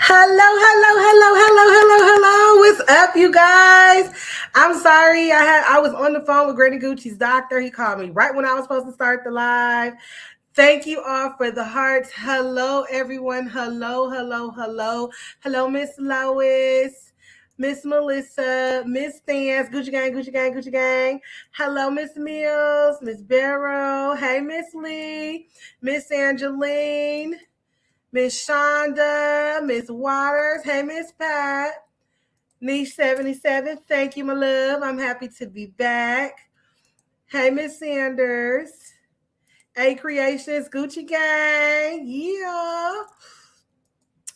Hello. What's up, you guys? I'm sorry. I was on the phone with Granny Gucci's doctor. He called me right when I was supposed to start the live. Thank you all for the hearts. Hello, everyone. Hello, Miss Lois, Miss Melissa, Miss Stans, Gucci Gang. Hello, Miss Mills, Miss Barrow. Hey, Miss Lee, Miss Angeline. Miss Shonda, Miss Waters, hey Miss Pat, Niche 77, thank you, my love. I'm happy to be back. Hey Miss Sanders, A Creations, Gucci Gang, yeah.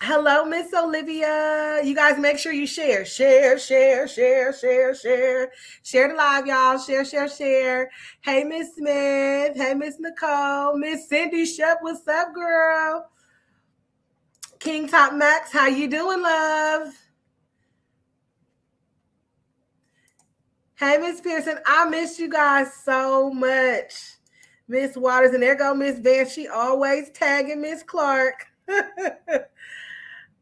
Hello, Miss Olivia. You guys make sure you share. Share the live, y'all. Share. Hey, Miss Smith. Hey, Miss Nicole. Miss Cindy Shep, what's up, girl? King Top Max, how you doing, love? Hey, Miss Pearson, I miss you guys so much. Miss Waters, and there go Miss Van. She always tagging Miss Clark.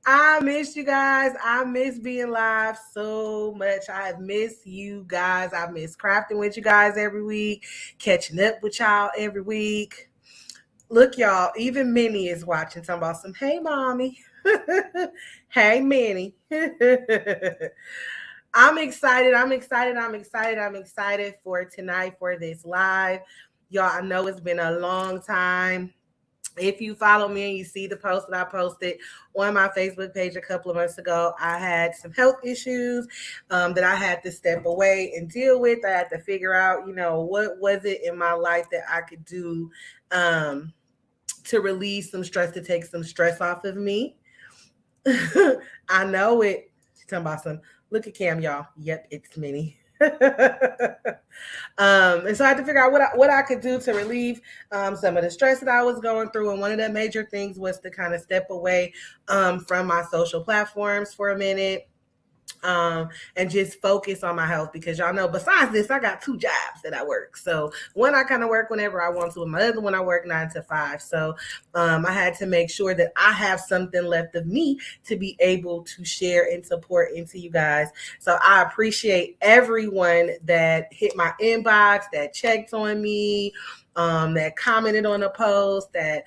I miss you guys. I miss being live so much. I miss you guys. I miss crafting with you guys every week, catching up with y'all every week. Look, y'all, even Minnie is watching. Talking about some, hey, mommy. Hey, Minnie. I'm excited for tonight for this live. Y'all, I know it's been a long time. If you follow me and you see the post that I posted on my Facebook page a couple of months ago, I had some health issues that I had to step away and deal with. I had to figure out, what was it in my life that I could do to release some stress, to take some stress off of me. I know it. She's talking about some. Look at Cam, y'all. Yep, it's Minnie. And so I had to figure out what I could do to relieve some of the stress that I was going through. And one of the major things was to kind of step away from my social platforms for a minute. And just focus on my health, because y'all know, besides this, I got 2 jobs that I work. So one, I kind of work whenever I want to, and my other one, I work 9 to 5. So I had to make sure that I have something left of me to be able to share and support into you guys. So I appreciate everyone that hit my inbox, that checked on me, that commented on a post, that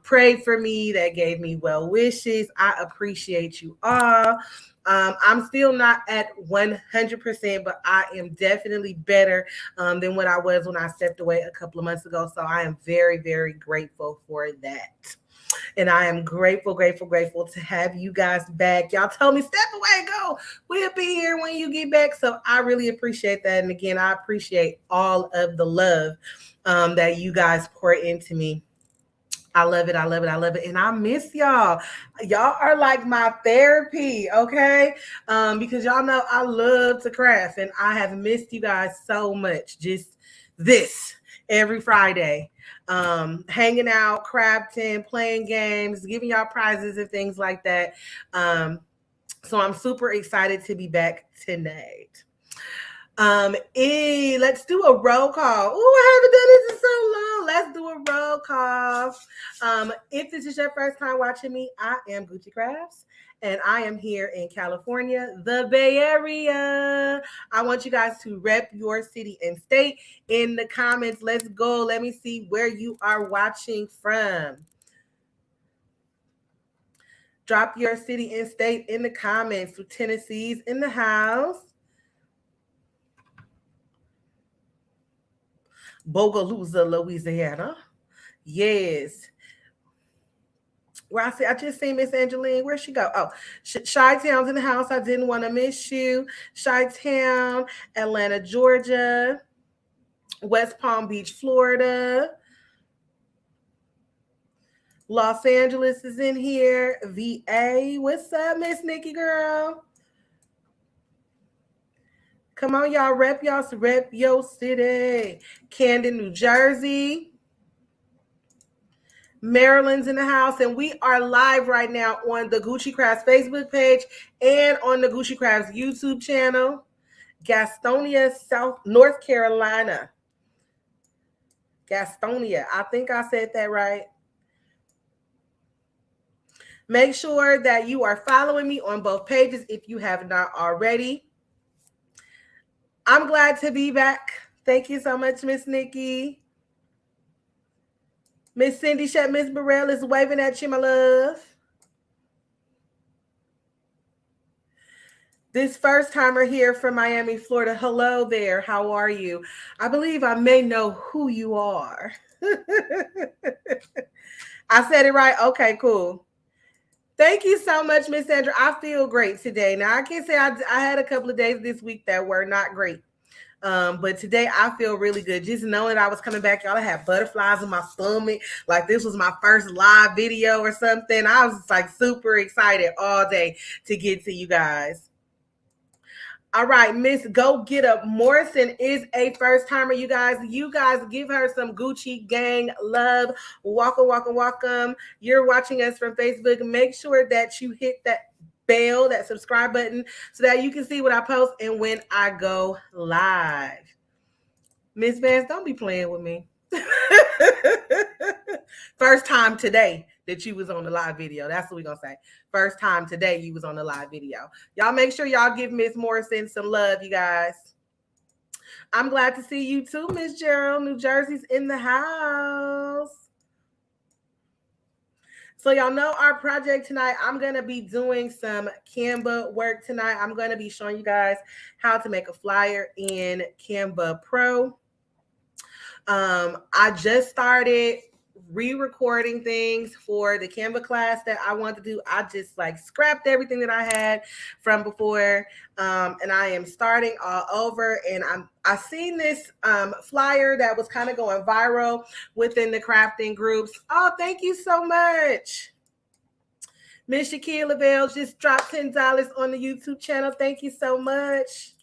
prayed for me, that gave me well wishes. I appreciate you all. I'm still not at 100%, but I am definitely better than what I was when I stepped away a couple of months ago. So I am very, very grateful for that. And I am grateful to have you guys back. Y'all tell me, step away, go. We'll be here when you get back. So I really appreciate that. And again, I appreciate all of the love that you guys pour into me. I love it. And I miss y'all. Y'all are like my therapy, okay? Because y'all know I love to craft, and I have missed you guys so much. Just this every Friday. Hanging out, crafting, playing games, giving y'all prizes and things like that. So I'm super excited to be back tonight. Let's do a roll call. I haven't done this in so long. Let's do a roll call. If this is your first time watching me, I am Gucci Crafts, and I am here in California, the Bay Area. I want you guys to rep your city and state in the comments. Let's go. Let me see where you are watching from. Drop your city and state in the comments. Tennessee's in the house. Bogalusa, Louisiana. Yes. Where I just seen Miss Angeline. Where'd she go? Oh, Chi-Town's in the house. I didn't want to miss you. Chi-Town, Atlanta, Georgia. West Palm Beach, Florida. Los Angeles is in here. VA. What's up, Miss Nikki girl? Come on, y'all. Rep your city. Camden, New Jersey. Maryland's in the house, and we are live right now on the Gucci Crafts Facebook page and on the Gucci Crafts YouTube channel. Gastonia, North Carolina. Gastonia. I think I said that right. Make sure that you are following me on both pages if you have not already. I'm glad to be back. Thank you so much, Miss Nikki. Miss Cindy Shep, Miss Burrell is waving at you, my love. This first timer here from Miami, Florida. Hello there. How are you? I believe I may know who you are. I said it right. Okay, cool. Thank you so much, Miss Sandra. I feel great today. Now, I can say I had a couple of days this week that were not great. But today I feel really good. Just knowing that I was coming back, y'all, I had butterflies in my stomach. Like this was my first live video or something. I was like super excited all day to get to you guys. All right, Miss Go Get Up Morrison is a first timer, you guys. You guys give her some Gucci gang love. Welcome, welcome, welcome. You're watching us from Facebook. Make sure that you hit that bell, that subscribe button, so that you can see what I post and when I go live. Miss Vance, don't be playing with me. First time today that you was on the live video. That's what we're gonna say. First time today you was on the live video. Y'all make sure y'all give Miss Morrison some love, you guys. I'm glad to see you too, Miss Gerald. New Jersey's in the house. So y'all know our project tonight. I'm going to be doing some Canva work tonight. I'm going to be showing you guys how to make a flyer in Canva Pro. I just started re-recording things for the Canva class that I want to do. I just like scrapped everything that I had from before, and I am starting all over. And I seen this flyer that was kind of going viral within the crafting groups. Oh, thank you so much. Miss Shaquille Lavelle just dropped $10 on the YouTube channel. Thank you so much.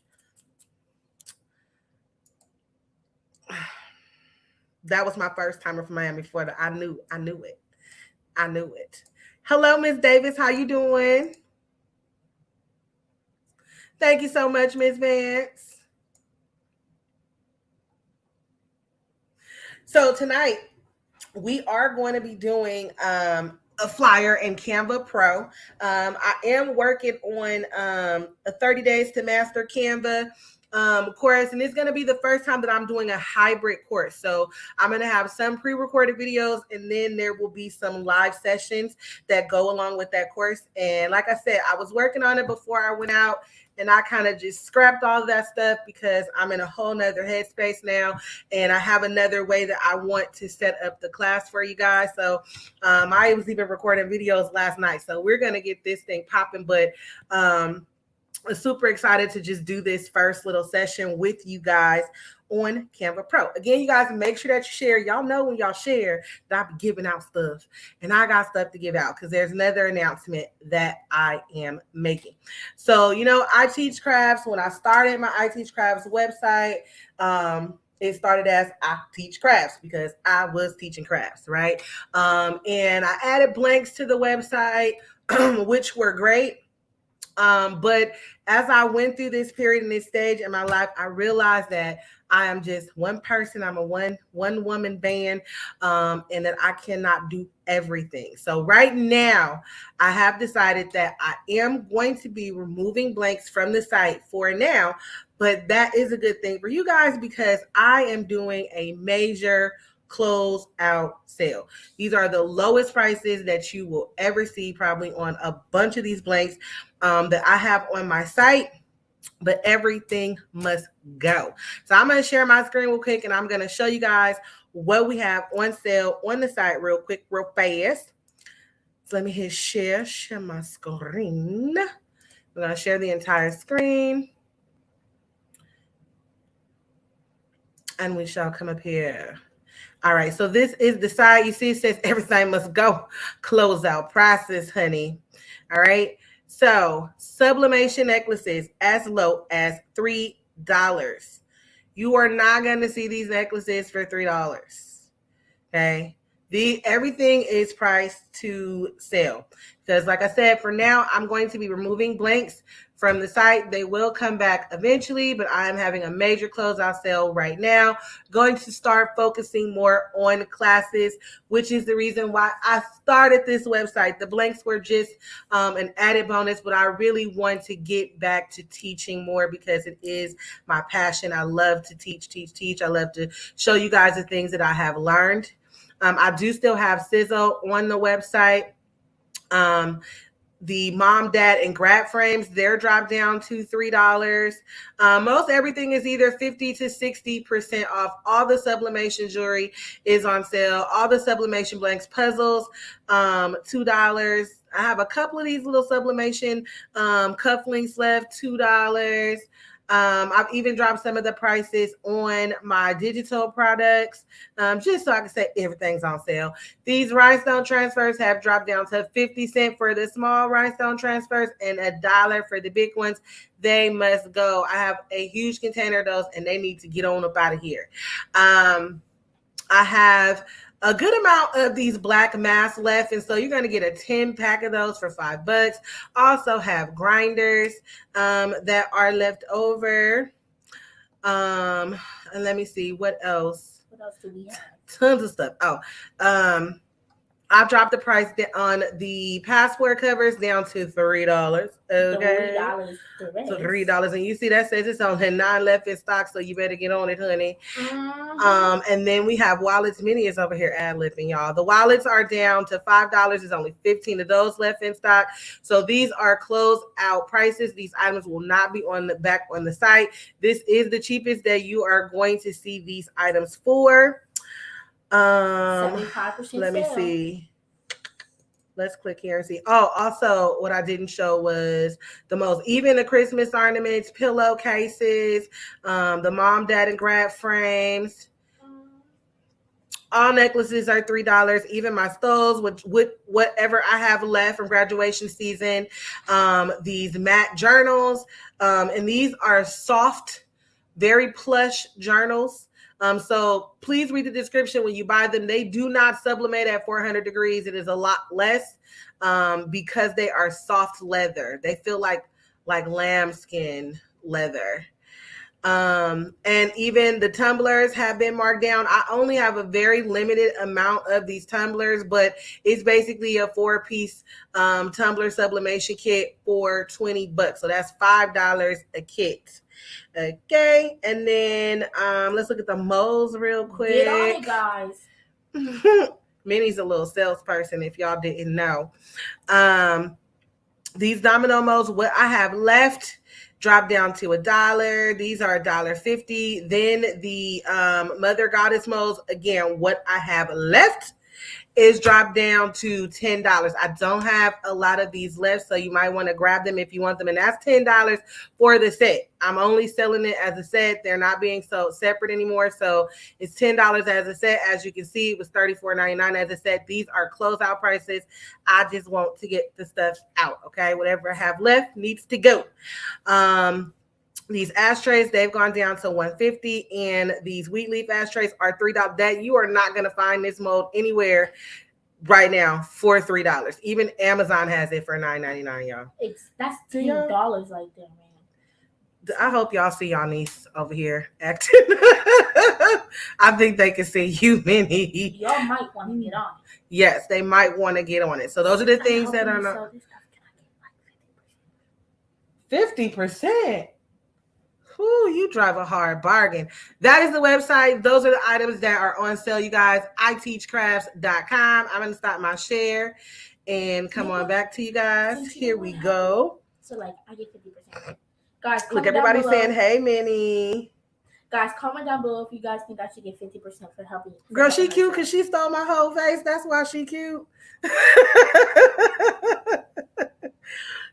That was my first timer from Miami, Florida. I knew it. I knew it. Hello, Miss Davis. How you doing? Thank you so much, Miss Vance. So tonight we are going to be doing a flyer in Canva Pro. I am working on a 30 days to master Canva course, and it's going to be the first time that I'm doing a hybrid course. So I'm going to have some pre-recorded videos, and then there will be some live sessions that go along with that course. And like I said, I was working on it before I went out, and I kind of just scrapped all of that stuff because I'm in a whole nother headspace now, and I have another way that I want to set up the class for you guys. So I was even recording videos last night. So we're going to get this thing popping, but I'm super excited to just do this first little session with you guys on Canva Pro. Again, you guys, make sure that you share. Y'all know when y'all share that I be giving out stuff, and I got stuff to give out because there's another announcement that I am making. So, you know, I teach crafts. When I started my I Teach Crafts website, it started as I Teach Crafts because I was teaching crafts, right? And I added blanks to the website, which were great. But as I went through this period in this stage in my life, I realized that I am just one person. I'm a one woman band, and that I cannot do everything. So right now, I have decided that I am going to be removing blanks from the site for now, but that is a good thing for you guys because I am doing a major close out sale. These are the lowest prices that you will ever see probably on a bunch of these blanks that I have on my site, but everything must go. So I'm going to share my screen real quick, and I'm going to show you guys what we have on sale on the site real quick, real fast. So let me hit share my screen. I'm going to share the entire screen. And we shall come up here. All right, so this is the side. You see it says everything must go. Close out prices, honey. All right. So sublimation necklaces as low as $3. You are not going to see these necklaces for $3. Okay. Everything is priced to sale because like I said, for now, I'm going to be removing blanks from the site. They will come back eventually, but I am having a major closeout sale right now. Going to start focusing more on classes, which is the reason why I started this website. The blanks were just an added bonus, but I really want to get back to teaching more because it is my passion. I love to teach. I love to show you guys the things that I have learned. I do still have Sizzle on the website. The mom, dad, and grab frames, they're dropped down to $3. Most everything is either 50 to 60% off. All the sublimation jewelry is on sale. All the sublimation blanks puzzles, $2. I have a couple of these little sublimation cufflinks left, $2. I've even dropped some of the prices on my digital products, just so I can say everything's on sale. These rhinestone transfers have dropped down to 50 cents for the small rhinestone transfers and $1 for the big ones. They must go. I have a huge container of those, and they need to get on up out of here. I have a good amount of these black masks left, and so you're going to get a 10 pack of those for $5. Also have grinders that are left over. And let me see what else. What else do we have? Tons of stuff. I dropped the price on the passport covers down to $3. Okay, $3, and you see that says it's only 9 left in stock, so you better get on it, honey. Mm-hmm. And then we have wallets. Minnie is over here ad-libbing, y'all. The wallets are down to $5. There's only 15 of those left in stock. So these are closed out prices. These items will not be on the back on the site. This is the cheapest that you are going to see these items for. 75% let me see. Let's click here and see. Oh, also what I didn't show was even the Christmas ornaments, pillowcases, the mom, dad, and grab frames. All necklaces are $3. Even my stoles, with whatever I have left from graduation season. These matte journals, and these are soft, very plush journals. So please read the description when you buy them. They do not sublimate at 400 degrees. It is a lot less because they are soft leather. They feel like lambskin leather. And even the tumblers have been marked down. I only have a very limited amount of these tumblers, but it's basically a 4-piece tumbler sublimation kit for $20. So that's $5 a kit. Okay, and then let's look at the molds real quick. Get on it, guys. Minnie's a little salesperson, if y'all didn't know. These domino molds, what I have left, dropped down to $1. These are $1.50. Then the Mother Goddess molds, again, what I have left is dropped down to $10. I don't have a lot of these left, so you might want to grab them if you want them, and that's $10 for the set. I'm only selling it as a set. They're not being sold separate anymore, so it's $10 as a set. As you can see, it was $34.99 as a set. These are closeout prices. I just want to get the stuff out, okay? Whatever I have left needs to go. These ashtrays, they've gone down to $150, and these wheat leaf ashtrays are $3. That you are not going to find this mold anywhere right now for $3. Even Amazon has it for $9.99, y'all. That's $10 right there, man. I hope y'all see y'all niece over here acting. I think they can see you, Minnie. Y'all might want to get on it. Yes, they might want to get on it. So those are the things that are not. 50%. Ooh, you drive a hard bargain. That is the website. Those are the items that are on sale, you guys. iteachcrafts.com. I'm going to stop my share and come on back to you guys. Here we go. So, I get 50%. Guys, look, everybody saying, hey, Minnie. Guys, comment down below if you guys think I should get 50% for helping. Girl, she cute because she stole my whole face. That's why she cute.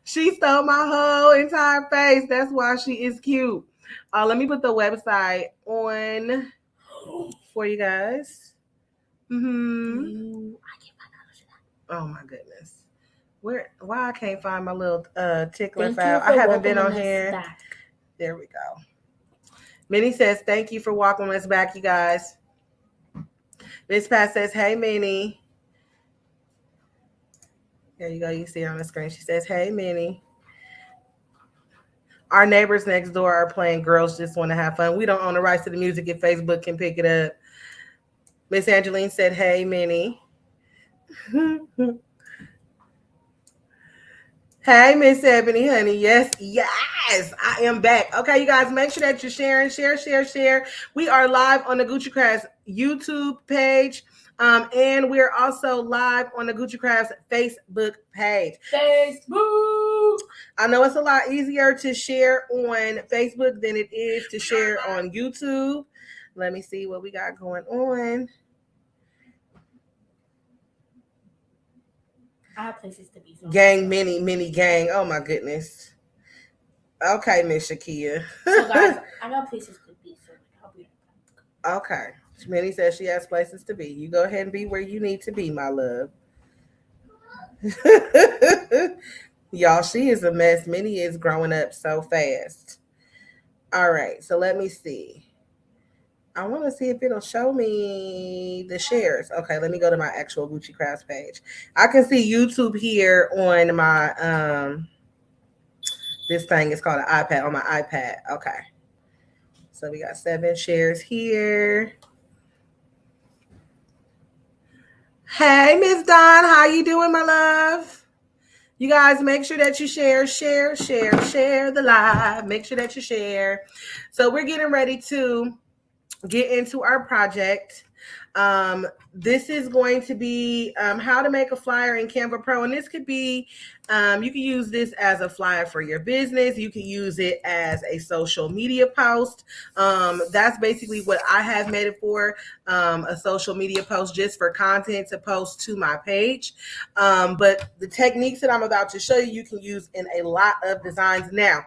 She stole my whole entire face. That's why she is cute. Let me put the website on for you guys. Oh my goodness. Why I can't find my little tickler file? I haven't been on here. Back. There we go. Minnie says, thank you for welcoming us back, you guys. Miss Pat says, hey, Minnie. There you go. You see it on the screen. She says, hey, Minnie. Our neighbors next door are playing Girls Just Want to Have Fun. We don't own the rights to the music if Facebook can pick it up. Miss Angeline said, hey, Minnie. Hey, Miss Ebony, honey. Yes, yes, I am back. Okay, you guys, make sure that you're sharing, share. We are live on the Gucci Crafts YouTube page. And we're also live on the Gucci Crafts Facebook page. Facebook. I know it's a lot easier to share on Facebook than it is to share on YouTube. Let me see what we got going on. I have places to be. So gang, mini gang. Oh my goodness. Okay, Miss Shakia. So guys, I got places to be. So I'll be. Okay. Minnie says she has places to be. You go ahead and be where you need to be, my love. Y'all, she is a mess. Minnie is growing up so fast. All right, so let me see. I want to see if it'll show me the shares. Okay, let me go to my actual Gucci Crafts page. I can see YouTube here on my this thing is called an iPad on my iPad. Okay. So we got 7 shares here. Hey, Miss Dawn, how you doing, my love? You guys make sure that you share the live. Make sure that you share. So we're getting ready to get into our project. This is going to be how to make a flyer in Canva Pro. And this could be, you can use this as a flyer for your business. You can use it as a social media post. That's basically what I have made it for, a social media post just for content to post to my page. But the techniques that I'm about to show you, you can use in a lot of designs now.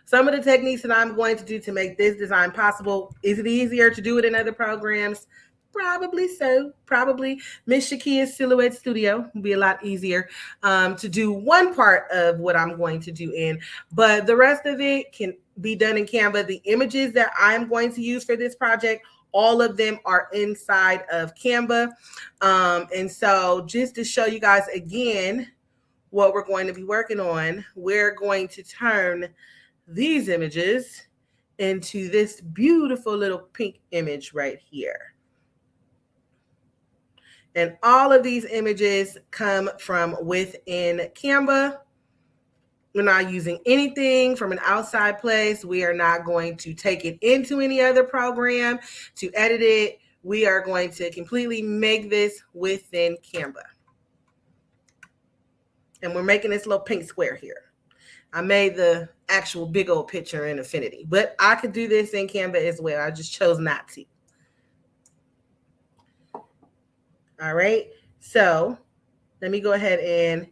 Some of the techniques that I'm going to do to make this design possible, is it easier to do it in other programs? Probably so. Probably Miss Shakia's Silhouette Studio will be a lot easier to do one part of what I'm going to do in, but the rest of it can be done in Canva. The images that I'm going to use for this project, all of them are inside of Canva. And so just to show you guys again what we're going to be working on, we're going to turn these images into this beautiful little pink image right here. And all of these images come from within Canva. We're not using anything from an outside place. We are not going to take it into any other program to edit it. We are going to completely make this within Canva. And we're making this little pink square here. I made the actual big old picture in Affinity, but I could do this in Canva as well. I just chose not to. All right. So let me go ahead and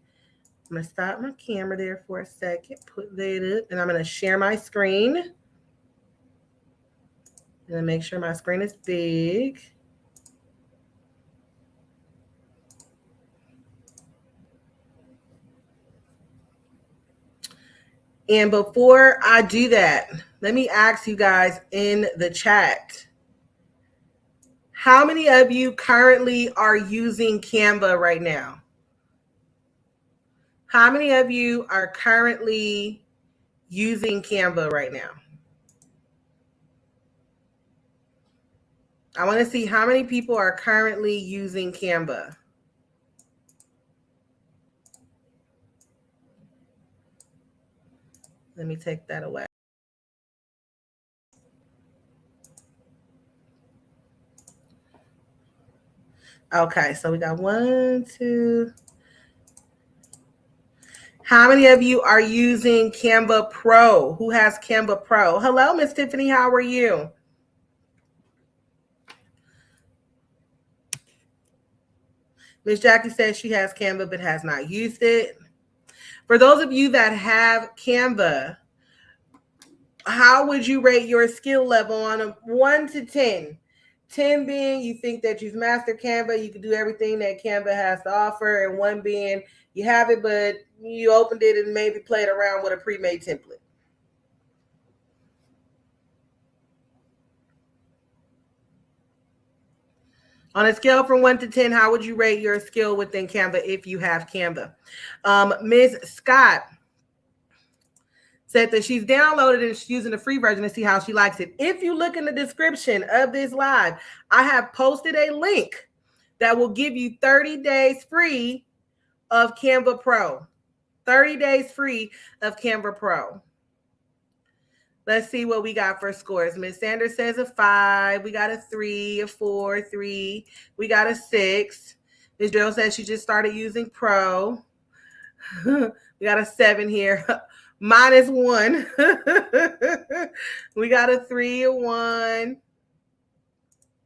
I'm going to stop my camera there for a second, put that up, and I'm going to share my screen. And make sure my screen is big. And before I do that, let me ask you guys in the chat, how many of you currently are using Canva right now? How many of you are currently using Canva right now? I want to see how many people are currently using Canva. Let me take that away. Okay, so we got 1, 2. How many of you are using Canva Pro? Who has Canva Pro? Hello, Miss Tiffany, how are you? Miss Jackie says she has Canva but has not used it. For those of you that have Canva, how would you rate your skill level on a 1 to 10? 10 being you think that you've mastered Canva, you can do everything that Canva has to offer, and 1 being you have it, but you opened it and maybe played around with a pre-made template. On a scale from 1 to 10, how would you rate your skill within Canva if you have Canva? Ms. Scott said that she's downloaded and she's using the free version to see how she likes it. If you look in the description of this live, I have posted a link that will give you 30 days free of Canva Pro. 30 days free of Canva Pro. Let's see what we got for scores. Miss Sanders says a 5. We got a 3, a 4, 3. We got a 6. Miss Drill says she just started using Pro. We got a 7 here. Minus 1. We got a 3, a 1,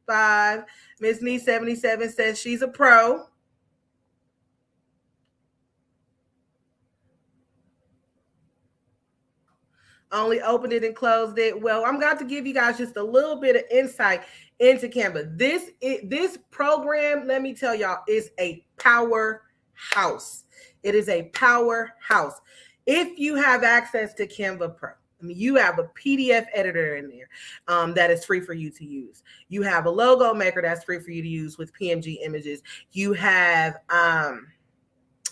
5. Miss Nee 77 says she's a pro. Only opened it and closed it. Well, I'm going to give you guys just a little bit of insight into Canva. This program, let me tell y'all, is a powerhouse. It is a powerhouse. If you have access to Canva Pro, I mean, you have a PDF editor in there that is free for you to use. You have a logo maker that's free for you to use with PNG images. You have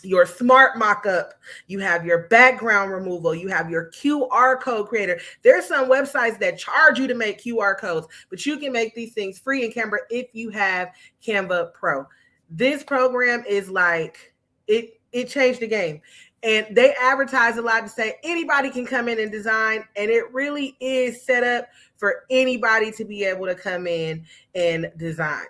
your smart Markup, you have your background removal, you have your QR code creator. There's some websites that charge you to make QR codes, but you can make these things free in Canva if you have Canva Pro. This program is like, it changed the game. And they advertise a lot to say anybody can come in and design, and it really is set up for anybody to be able to come in and design.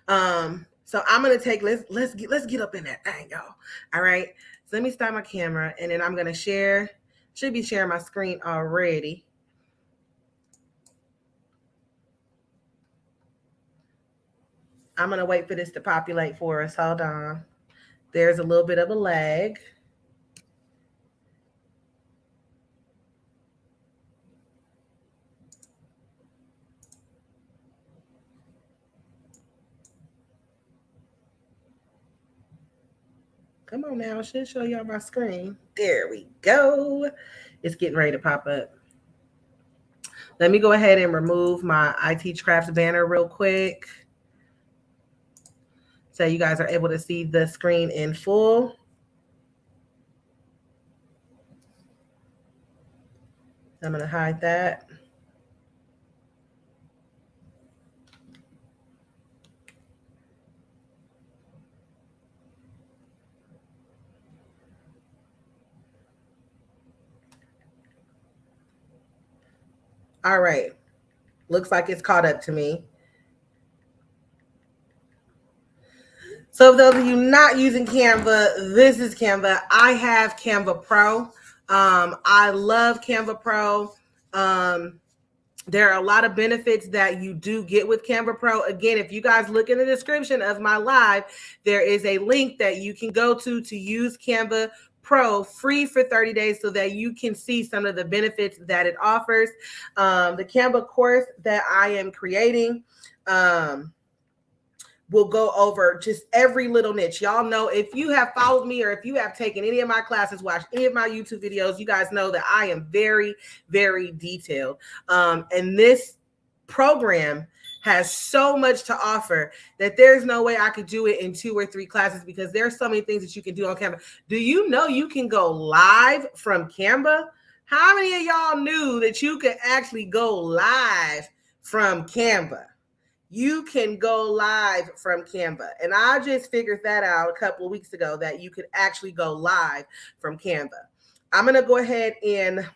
So I'm gonna take let's get up in that thing, y'all. All right. So let me start my camera, and then I'm gonna share. Should be sharing my screen already. I'm gonna wait for this to populate for us. Hold on. There's a little bit of a lag. Come on now, I should show y'all my screen. There we go. It's getting ready to pop up. Let me go ahead and remove my I Teach Crafts banner real quick, so you guys are able to see the screen in full. I'm going to hide that. All right. Looks like it's caught up to me. So for those of you not using Canva, this is Canva. I have Canva Pro. I love Canva Pro. There are a lot of benefits that you do get with Canva Pro. Again, if you guys look in the description of my live, there is a link that you can go to use Canva Pro free for 30 days so that you can see some of the benefits that it offers. The Canva course that I am creating will go over just every little niche. Y'all know, if you have followed me or if you have taken any of my classes, watched any of my YouTube videos, you guys know that I am very, very detailed. And this program has so much to offer that there's no way I could do it in 2 or 3 classes, because there's so many things that you can do on Canva. Do you know you can go live from Canva? How many of y'all knew that you could actually go live from Canva? You can go live from Canva. And I just figured that out a couple of weeks ago, that you could actually go live from Canva. I'm going to go ahead and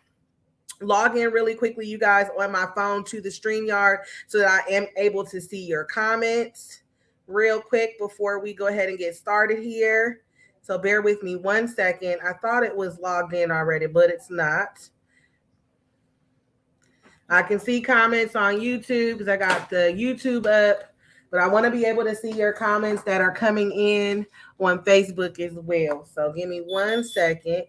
log in really quickly, you guys, on my phone to the StreamYard so that I am able to see your comments real quick before we go ahead and get started here. So bear with me 1 second. I thought it was logged in already, but it's not. I can see comments on YouTube because I got the YouTube up, but I want to be able to see your comments that are coming in on Facebook as well. So give me 1 second.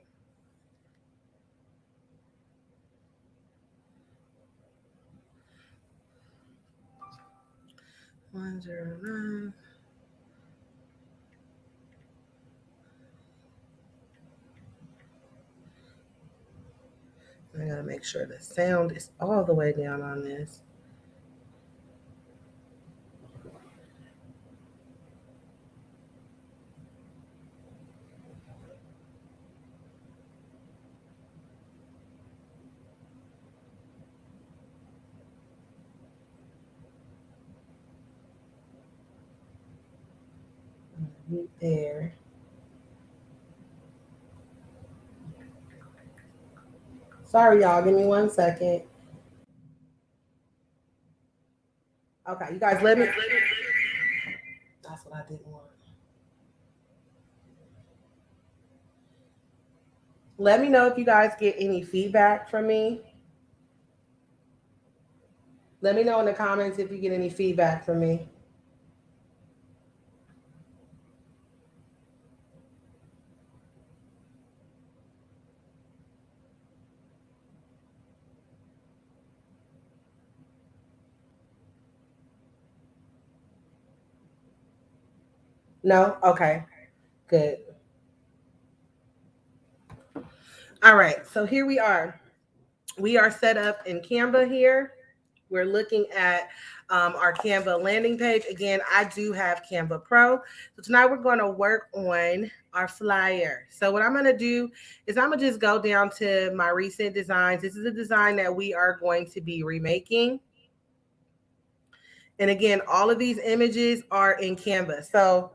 One zero nine. I gotta make sure the sound is all the way down on this. there. Sorry, y'all. Give me 1 second. Okay, you guys let me. That's what I didn't want. Let me know if you guys get any feedback from me. Let me know in the comments if you get any feedback from me. No? Okay, good. All right, so here we are. We are set up in Canva here. We're looking at our Canva landing page. Again, I do have Canva Pro. So tonight we're going to work on our flyer. So what I'm going to do is I'm going to just go down to my recent designs. This is a design that we are going to be remaking. And again, all of these images are in Canva. So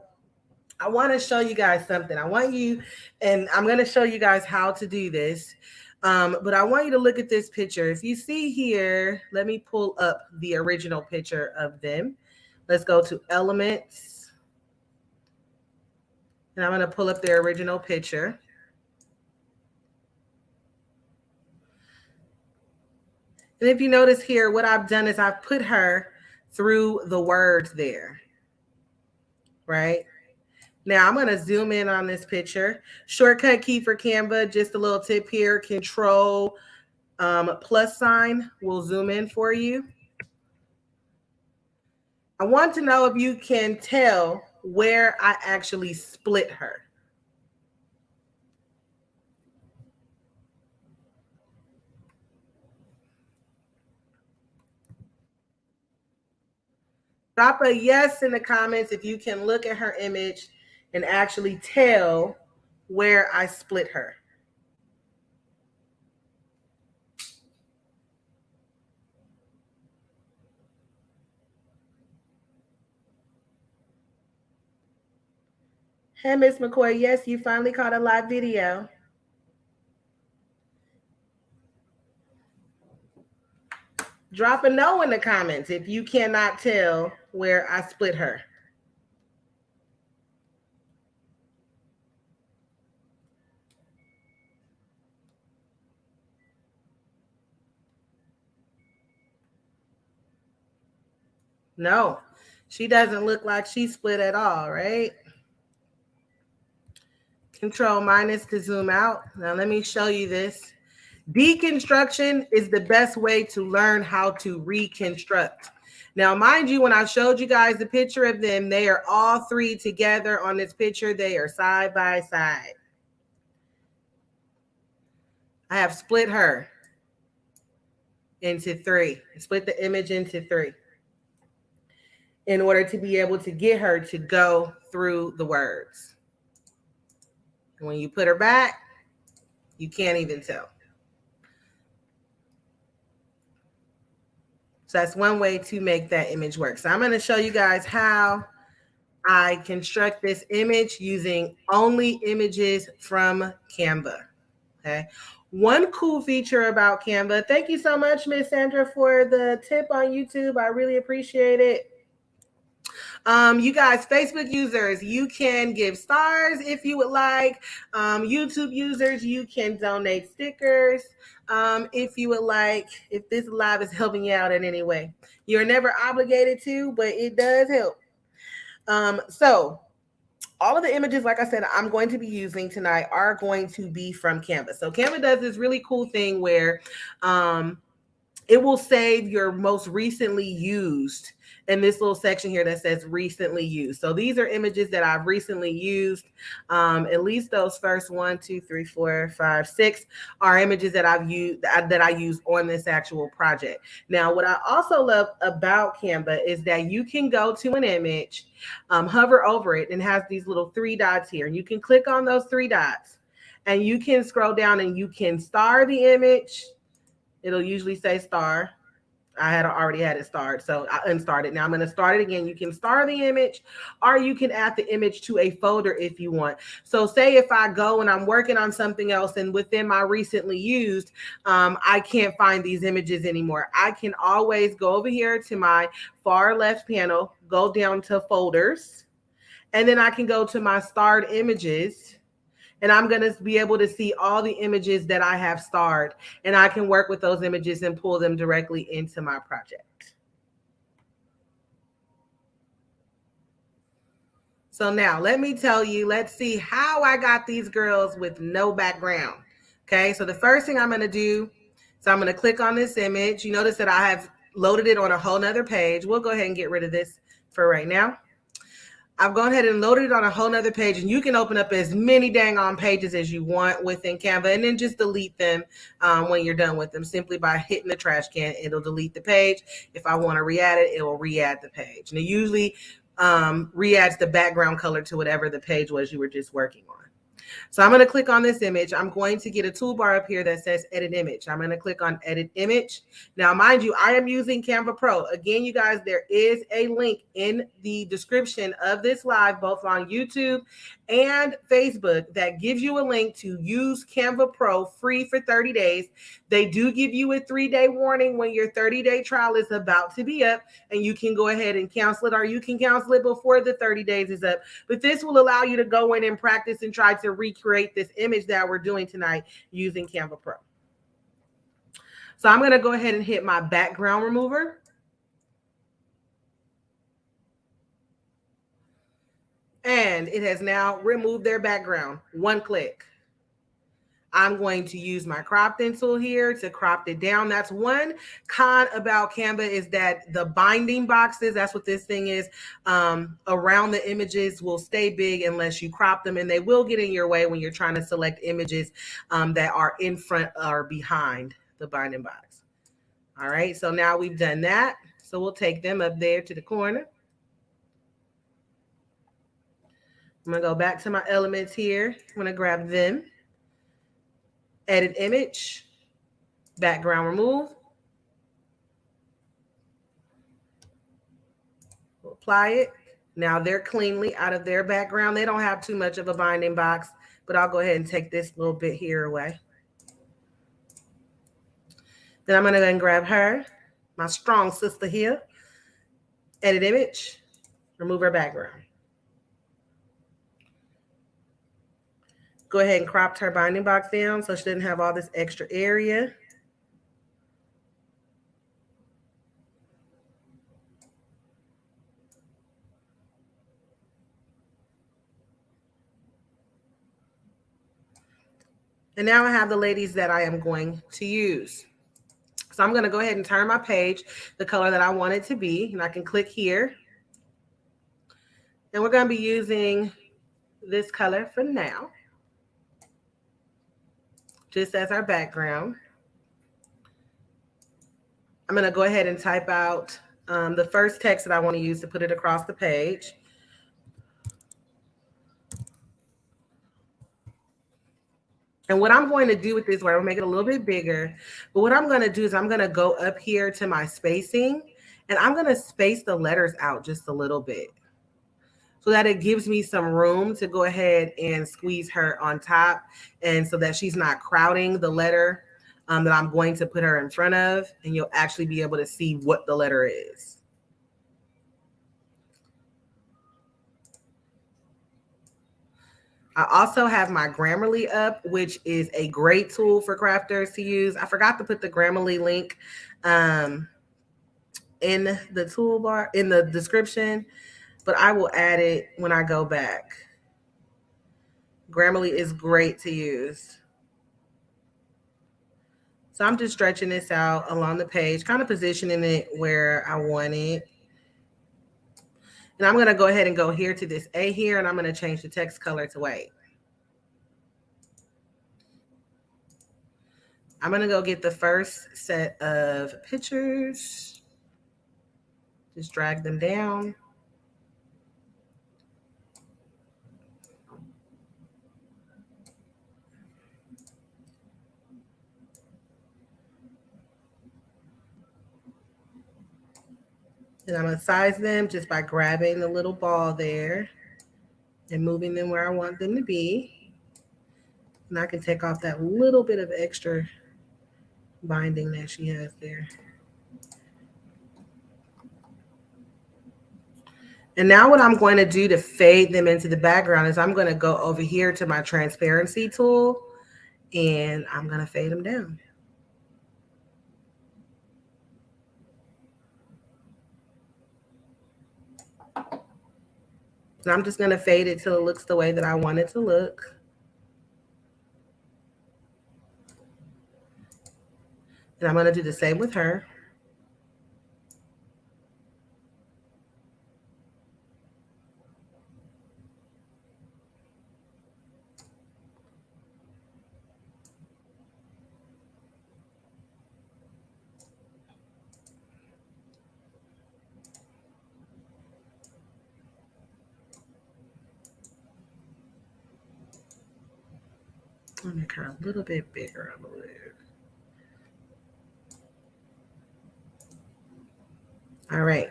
I want to show you guys something. I want you, and I'm going to show you guys how to do this. But I want you to look at this picture. If you see here, let me pull up the original picture of them. Let's go to Elements. And I'm going to pull up their original picture. And if you notice here, what I've done is I've put her through the words there, right? Now I'm going to zoom in on this picture. Shortcut key for Canva, just a little tip here, Control plus sign will zoom in for you. I want to know if you can tell where I actually split her. Drop a yes in the comments if you can look at her image and actually tell where I split her. Hey, Miss McCoy, yes, you finally caught a live video. Drop a no in the comments if you cannot tell where I split her. No, she doesn't look like she split at all, right? Control minus to zoom out. Now let me show you this. Deconstruction is the best way to learn how to reconstruct. Now, mind you, when I showed you guys the picture of them, they are all three together on this picture. They are side by side. I have split her into three. Split the image into three in order to be able to get her to go through the words. And when you put her back, you can't even tell. So that's one way to make that image work. So I'm going to show you guys how I construct this image using only images from Canva. Okay. One cool feature about Canva. Thank you so much, Miss Sandra, for the tip on YouTube. I really appreciate it. You guys, Facebook users, you can give stars if you would like. YouTube users, you can donate stickers if you would like, if this live is helping you out in any way. You're never obligated to, but it does help. So all of the images, like I said, I'm going to be using tonight are going to be from Canva. So Canva does this really cool thing where it will save your most recently used in this little section here that says recently used. So these are images that I've recently used. At least those first 1, 2, 3, 4, 5, 6 are images that I've used that I use on this actual project. Now, what I also love about Canva is that you can go to an image, hover over it, and it has these little 3 dots here. And you can click on those 3 dots and you can scroll down and you can star the image. It'll usually say star. I had already had it started, so I unstarted. Now I'm going to start it again. You can star the image, or you can add the image to a folder if you want. So say if I go and I'm working on something else, and within my recently used, I can't find these images anymore. I can always go over here to my far left panel, go down to folders, and then I can go to my starred images, and I'm going to be able to see all the images that I have starred, and I can work with those images and pull them directly into my project. So now let me tell you, let's see how I got these girls with no background. Okay, so the first thing I'm going to do, so I'm going to click on this image. You notice that I have loaded it on a whole nother page. We'll go ahead and get rid of this for right now. I've gone ahead and loaded it on a whole nother page, and you can open up as many dang on pages as you want within Canva, and then just delete them when you're done with them simply by hitting the trash can. It'll delete the page. If I want to re-add it, it will re-add the page. And it usually re-adds the background color to whatever the page was you were just working on. So I'm going to click on this image. I'm going to get a toolbar up here that says edit image. I'm going to click on edit image. Now, mind you, I am using Canva Pro. Again, you guys, there is a link in the description of this live, both on YouTube and Facebook, that gives you a link to use Canva Pro free for 30 days. They do give you a 3-day warning when your 30-day trial is about to be up, and you can go ahead and cancel it, or you can cancel it before the 30 days is up. But this will allow you to go in and practice and try to recreate this image that we're doing tonight using Canva Pro. So I'm going to go ahead and hit my background remover. And it has now removed their background. One click. I'm going to use my crop tool here to crop it down. That's one con about Canva, is that the binding boxes, that's what this thing is, around the images will stay big unless you crop them, and they will get in your way when you're trying to select images that are in front or behind the binding box. All right, so now we've done that. So we'll take them up there to the corner. I'm going to go back to my elements here. I'm going to grab them. Edit image, background remove. We'll apply it. Now they're cleanly out of their background. They don't have too much of a binding box, but I'll go ahead and take this little bit here away. Then I'm going to go and grab her, my strong sister here. Edit image, remove her background. Go ahead and crop her binding box down so she doesn't have all this extra area. And now I have the ladies that I am going to use. So I'm going to go ahead and turn my page the color that I want it to be. And I can click here. And we're going to be using this color for now, just as our background. I'm going to go ahead and type out the first text that I want to use to put it across the page. And what I'm going to do with this, where I'll make it a little bit bigger, but what I'm going to do is I'm going to go up here to my spacing, and I'm going to space the letters out just a little bit so that it gives me some room to go ahead and squeeze her on top, and so that she's not crowding the letter that I'm going to put her in front of, and you'll actually be able to see what the letter is. I also have my Grammarly up, which is a great tool for crafters to use. I forgot to put the Grammarly link in the toolbar, in the description, but I will add it when I go back. Grammarly is great to use. So I'm just stretching this out along the page, kind of positioning it where I want it. And I'm going to go ahead and go here to this A here, and I'm going to change the text color to white. I'm going to go get the first set of pictures. Just drag them down. And I'm going to size them just by grabbing the little ball there and moving them where I want them to be. And I can take off that little bit of extra binding that she has there. And now what I'm going to do to fade them into the background is I'm going to go over here to my transparency tool and I'm going to fade them down. And I'm just going to fade it till it looks the way that I want it to look. And I'm going to do the same with her. I'll make her a little bit bigger, I believe. All right.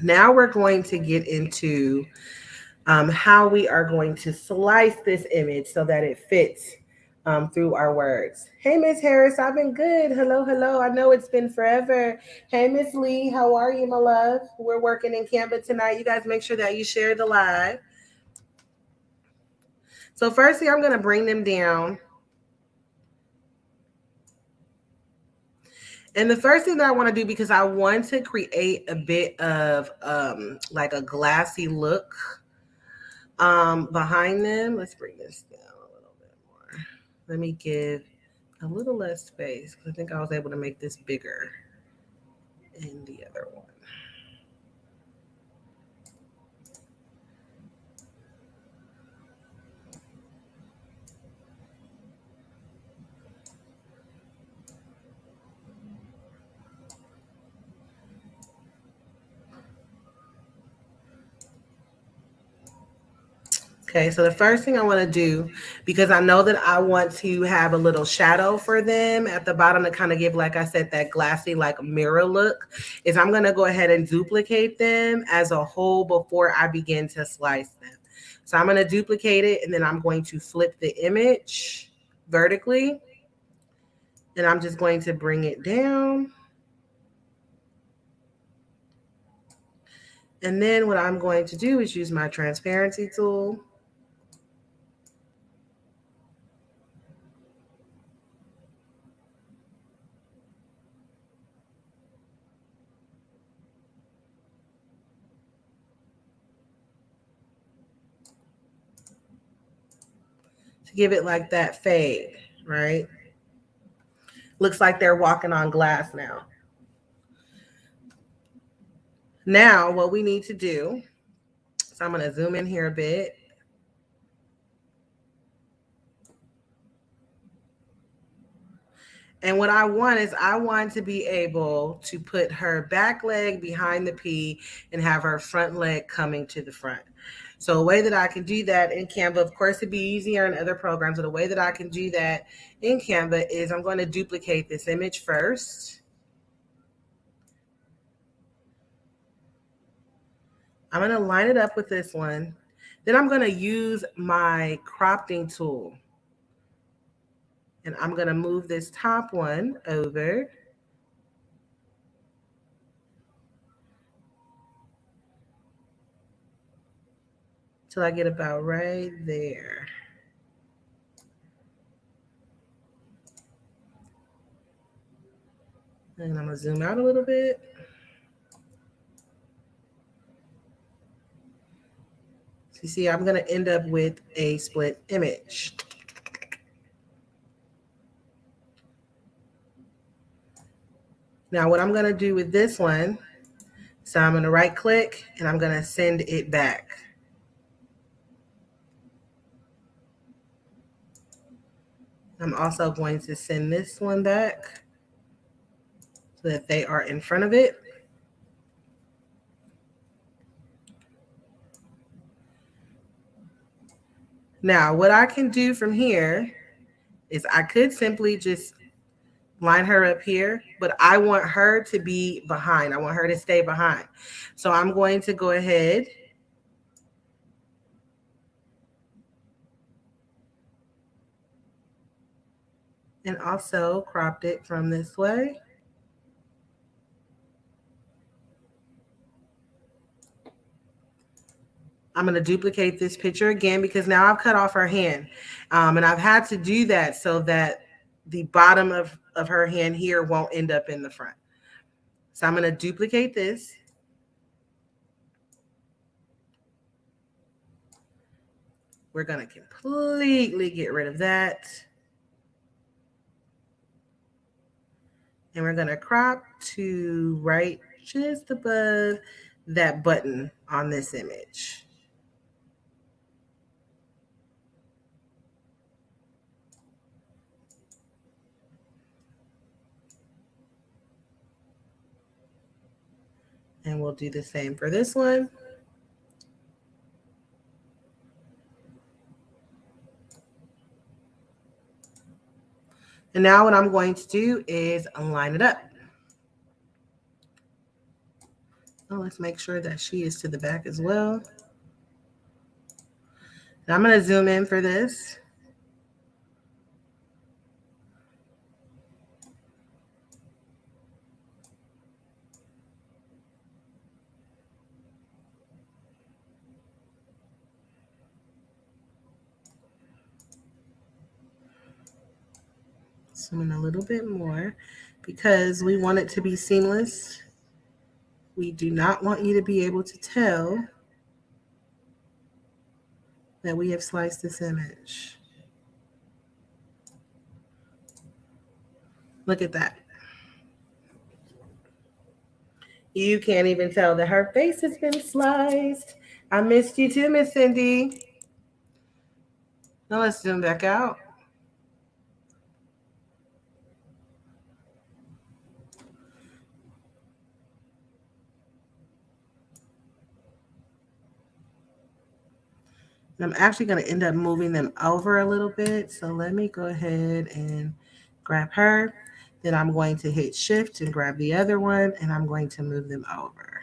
Now we're going to get into how we are going to slice this image so that it fits through our words. Hey, Miss Harris, I've been good. Hello, hello. I know it's been forever. Hey, Miss Lee, how are you, my love? We're working in Canva tonight. You guys make sure that you share the live. So firstly, I'm going to bring them down. And the first thing that I want to do, because I want to create a bit of like a glassy look behind them. Let's bring this down a little bit more. Let me give a little less space because I think I was able to make this bigger in the other one. Okay, so the first thing I want to do, because I know that I want to have a little shadow for them at the bottom to kind of give, like I said, that glassy, like mirror look, is I'm going to go ahead and duplicate them as a whole before I begin to slice them. So I'm going to duplicate it, and then I'm going to flip the image vertically, and I'm just going to bring it down. And then what I'm going to do is use my transparency tool. To give it like that fade, right? Looks like they're walking on glass now. Now, what we need to do, so I'm going to zoom in here a bit. And what I want is I want to be able to put her back leg behind the P and have her front leg coming to the front. So a way that I can do that in Canva, of course, it'd be easier in other programs, but the way that I can do that in Canva is I'm going to duplicate this image first. I'm going to line it up with this one. Then I'm going to use my cropping tool. And I'm going to move this top one over. Till I get about right there. And I'm going to zoom out a little bit. So you see, I'm going to end up with a split image. Now, what I'm going to do with this one, so I'm going to right click and I'm going to send it back. I'm also going to send this one back so that they are in front of it. Now, what I can do from here is I could simply just line her up here, but I want her to be behind. I want her to stay behind. So I'm going to go ahead and also cropped it from this way. I'm going to duplicate this picture again because now I've cut off her hand. And I've had to do that so that the bottom of her hand here won't end up in the front. So I'm going to duplicate this. We're going to completely get rid of that. And we're going to crop to right just above that button on this image. And we'll do the same for this one. And now what I'm going to do is line it up. Oh, let's make sure that she is to the back as well. And I'm going to zoom in for this. Zoom in a little bit more because we want it to be seamless. We do not want you to be able to tell that we have sliced this image. Look at that. You can't even tell that her face has been sliced. I missed you too, Miss Cindy. Now let's zoom back out. I'm actually going to end up moving them over a little bit. So let me go ahead and grab her. Then I'm going to hit shift and grab the other one, and I'm going to move them over.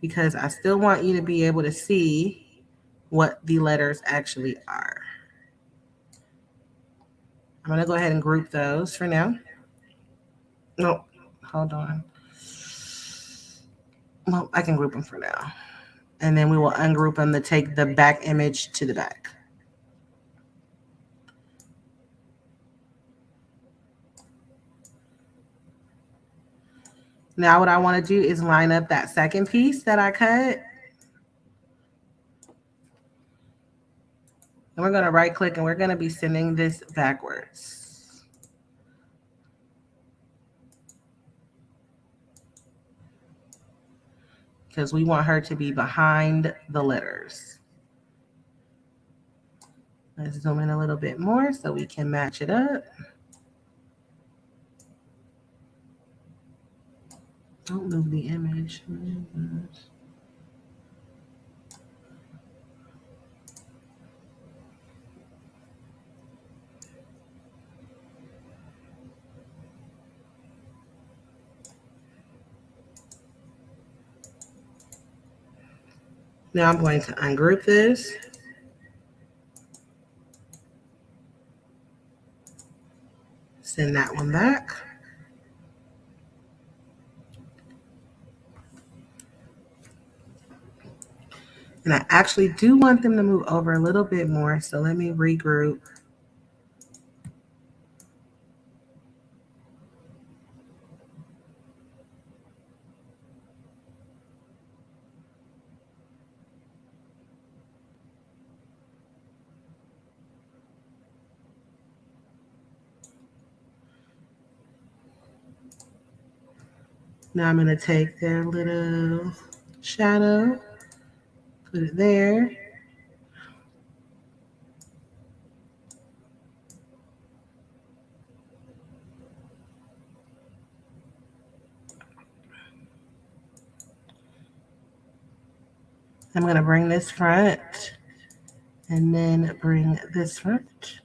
Because I still want you to be able to see what the letters actually are. I'm going to go ahead and group those for now. No, hold on. Well, I can group them for now. And then we will ungroup them to take the back image to the back. Now what I want to do is line up that second piece that I cut. And we're going to right click and we're going to be sending this backwards. Because we want her to be behind the letters. Let's zoom in a little bit more so we can match it up. Don't move the image. Now I'm going to ungroup this. Send that one back. And I actually do want them to move over a little bit more. So let me regroup. Now I'm going to take their little shadow, put it there. I'm going to bring this front and then bring this front.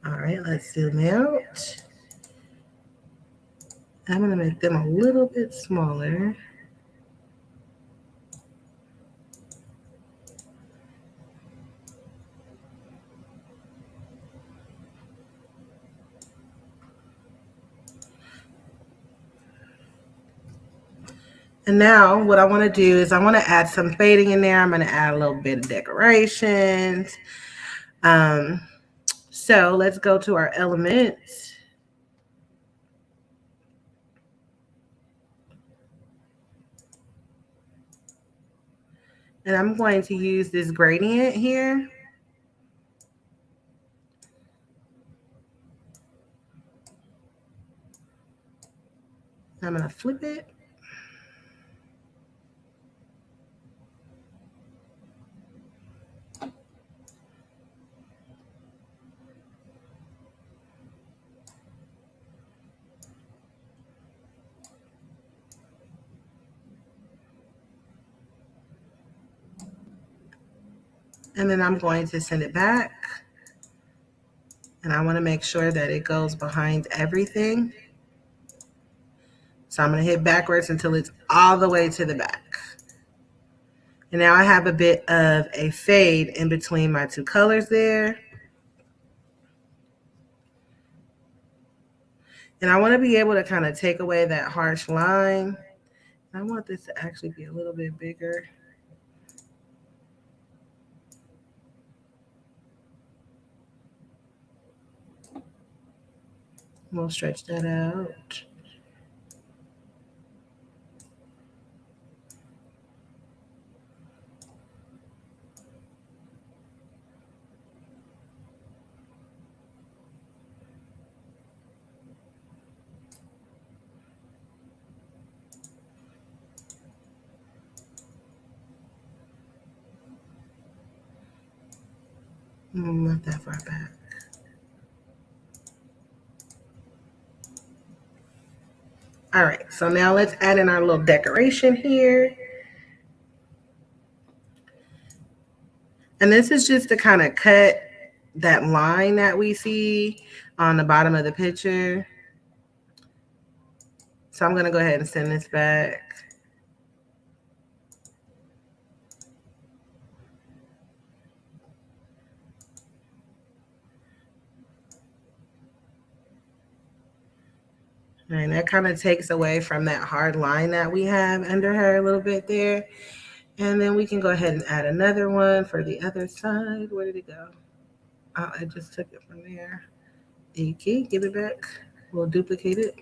All right, let's zoom out. I'm going to make them a little bit smaller. And now what I want to do is I want to add some fading in there. I'm going to add a little bit of decorations. So let's go to our elements. And I'm going to use this gradient here. I'm going to flip it. And then I'm going to send it back. And I want to make sure that it goes behind everything. So I'm going to hit backwards until it's all the way to the back. And now I have a bit of a fade in between my two colors there. And I want to be able to kind of take away that harsh line. I want this to actually be a little bit bigger. We'll stretch that out. Not that far back. All right, so now let's add in our little decoration here. And this is just to kind of cut that line that we see on the bottom of the picture. So I'm going to go ahead and send this back. And that kind of takes away from that hard line that we have under her a little bit there. And then we can go ahead and add another one for the other side. Where did it go? Oh, I just took it from there. Okay, give it back. We'll duplicate it.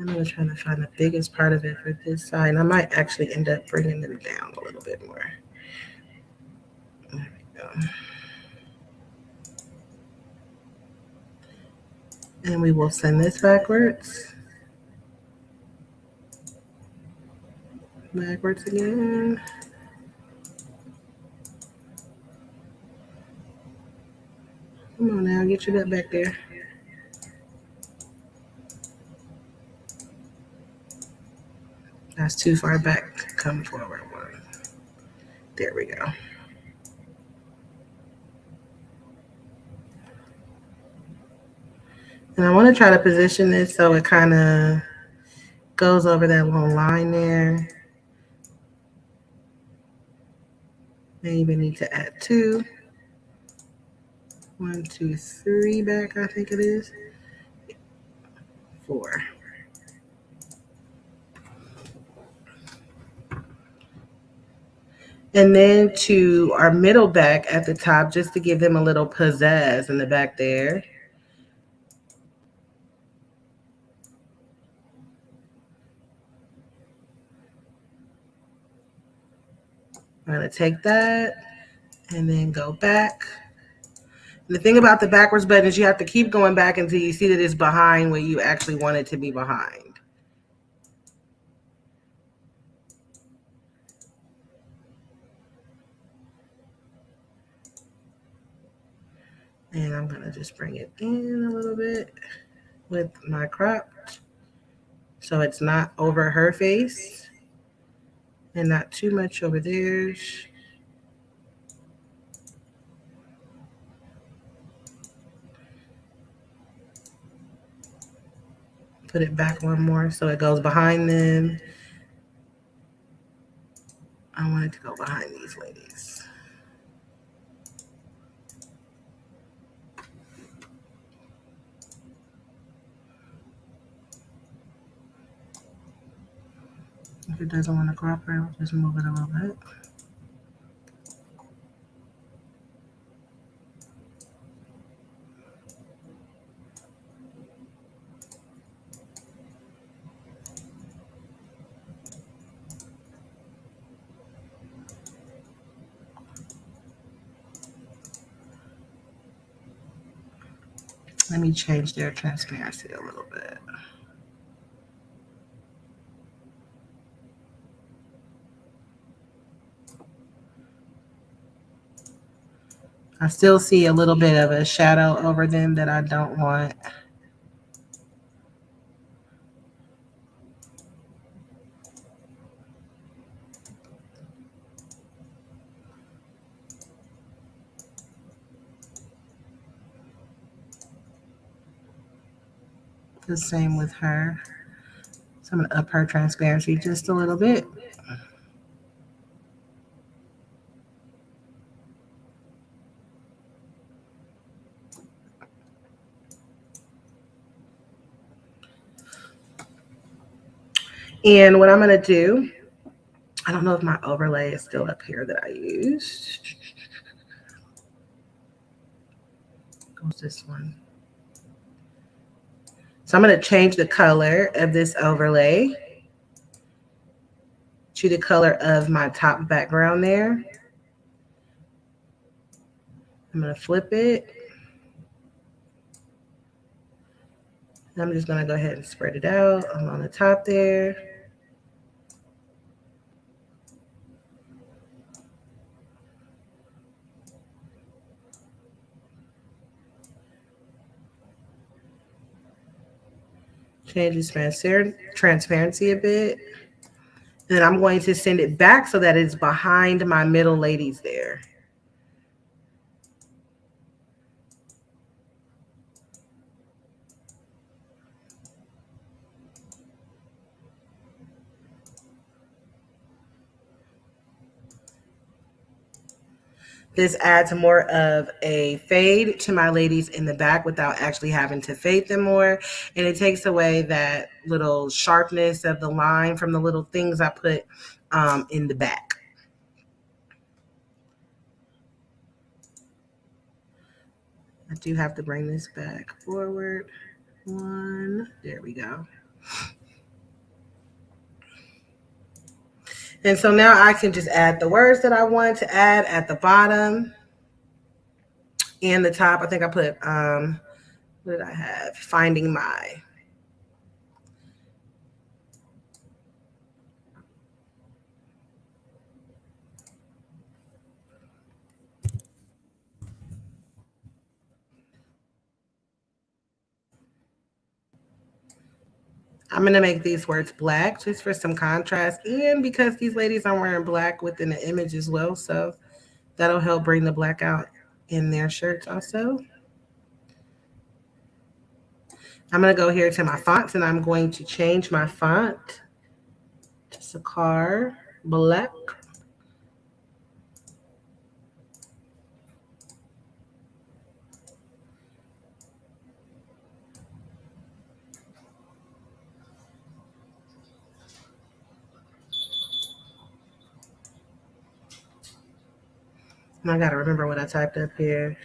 I'm going to try to find the biggest part of it for this side. And I might actually end up bringing them down a little bit more. There we go. And we will send this backwards. Backwards again. Come on now, get your butt back there. That's too far back. Come forward one. There we go. And I want to try to position this so it kind of goes over that little line there. Maybe need to add 2. 1, 2, 3 back, I think it is. 4. And then to our middle back at the top, just to give them a little pizzazz in the back there. I'm going to take that and then go back. And the thing about the backwards button is you have to keep going back until you see that it's behind where you actually want it to be behind. And I'm going to just bring it in a little bit with my cropped so it's not over her face. and not too much over there. Put it back one more so it goes behind them. I want it to go behind these ladies. If it doesn't want to cooperate, we'll just move it a little bit. Let me change their transparency a little bit. I still see a little bit of a shadow over them that I don't want. The same with her. So I'm going to up her transparency just a little bit. And what I'm going to do, I don't know if my overlay is still up here that I used. Goes this one. So I'm going to change the color of this overlay to the color of my top background there. I'm going to flip it. I'm just going to go ahead and spread it out on the top there. Change the transparency a bit. And I'm going to send it back so that it's behind my middle ladies there. This adds more of a fade to my ladies in the back without actually having to fade them more. And it takes away that little sharpness of the line from the little things I put in the back. I do have to bring this back forward. One, there we go. And so now I can just add the words that I want to add at the bottom and the top. I think I put, what did I have? Finding my. I'm going to make these words black just for some contrast and because these ladies are wearing black within the image as well. So that'll help bring the black out in their shirts also. I'm going to go here to my fonts and I'm going to change my font to Sakar Black. And I got to remember what I typed up here.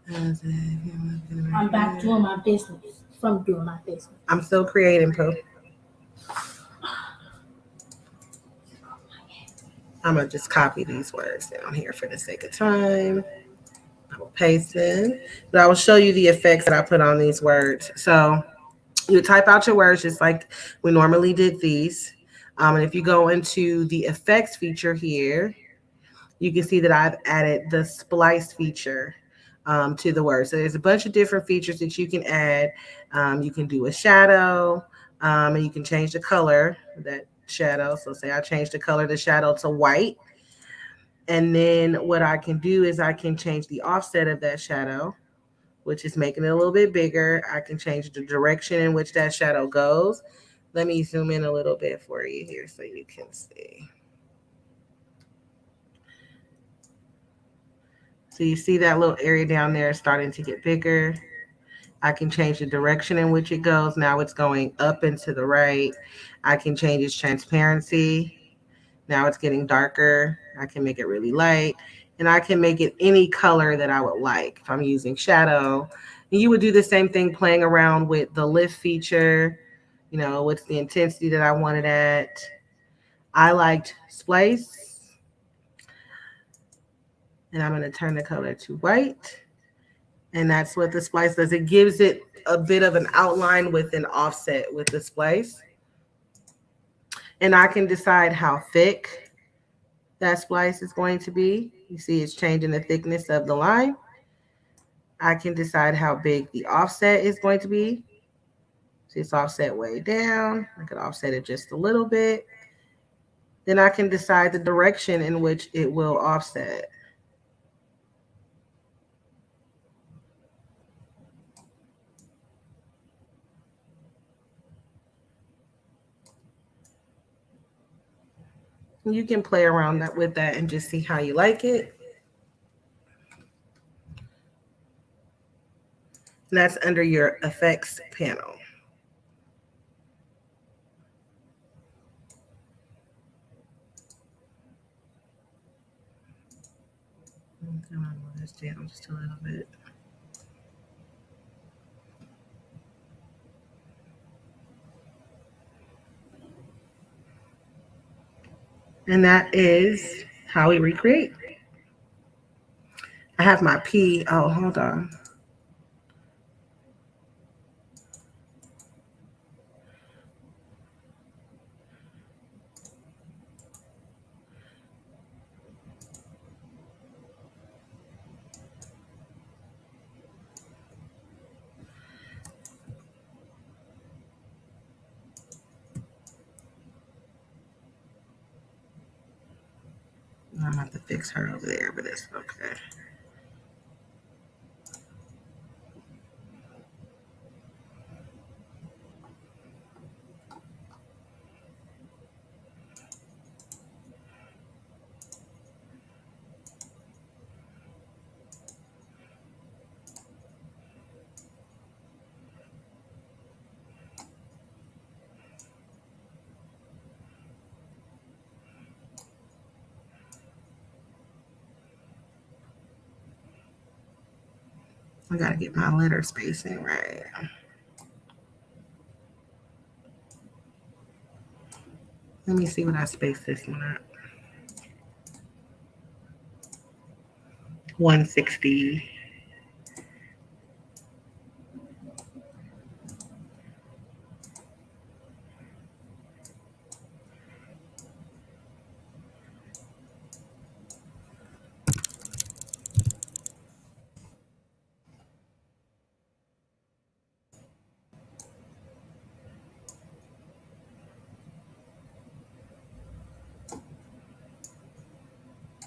I'm back doing my business from doing my business. I'm still creating, Pooh. I'm going to just copy these words down here for the sake of time. I will paste in. But I will show you the effects that I put on these words. So you type out your words just like we normally did these. And if you go into the effects feature here, you can see that I've added the splice feature to the word. So there's a bunch of different features that you can add. You can do a shadow, and you can change the color that shadow. So say I change the color of the shadow to white. And then what I can do is I can change the offset of that shadow, which is making it a little bit bigger. I can change the direction in which that shadow goes. Let me zoom in a little bit for you here so you can see. So you see that little area down there starting to get bigger. I can change the direction in which it goes. Now it's going up and to the right. I can change its transparency. Now it's getting darker. I can make it really light. And I can make it any color that I would like. If I'm using shadow, and you would do the same thing playing around with the lift feature. You know, what's the intensity that I wanted at? I liked splice. And I'm going to turn the color to white. And that's what the splice does. It gives it a bit of an outline with an offset with the splice. And I can decide how thick that splice is going to be. You see it's changing the thickness of the line. I can decide how big the offset is going to be. See, it's offset way down. I could offset it just a little bit. Then I can decide the direction in which it will offset. You can play around that with that and just see how you like it. And that's under your effects panel. I'm going to move this down just a little bit. And that is how we recreate. I have my P. Oh, hold on. I'm going to have to fix her over there, but it's okay. I got to get my letter spacing right. Let me see what I spaced this one at. 160.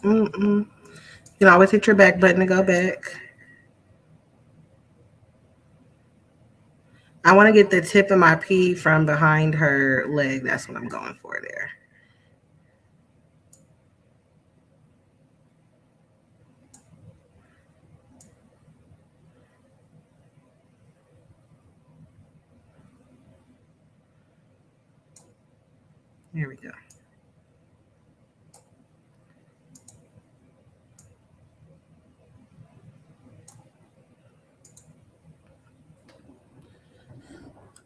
You can always hit your back button to go back. I want to get the tip of my P from behind her leg. That's what I'm going for there. There we go.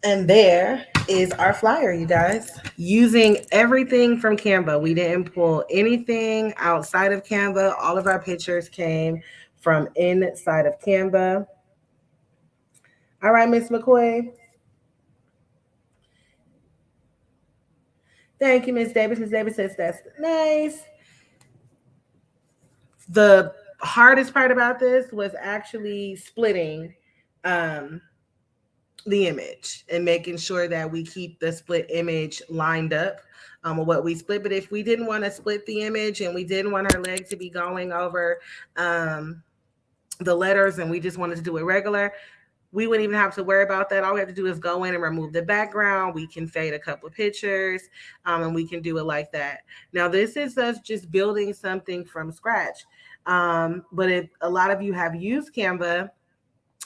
And there is our flyer, you guys. Using everything from Canva. We didn't pull anything outside of Canva. All of our pictures came from inside of Canva. All right, Miss McCoy. Thank you, Miss Davis. Miss Davis says that's nice. The hardest part about this was actually splitting the image and making sure that we keep the split image lined up with what we split. But if we didn't want to split the image and we didn't want her leg to be going over um, the letters and we just wanted to do it regular, we wouldn't even have to worry about that. All we have to do is go in and remove the background. We can fade a couple of pictures, and we can do it like that. Now, this is us just building something from scratch. But if a lot of you have used Canva,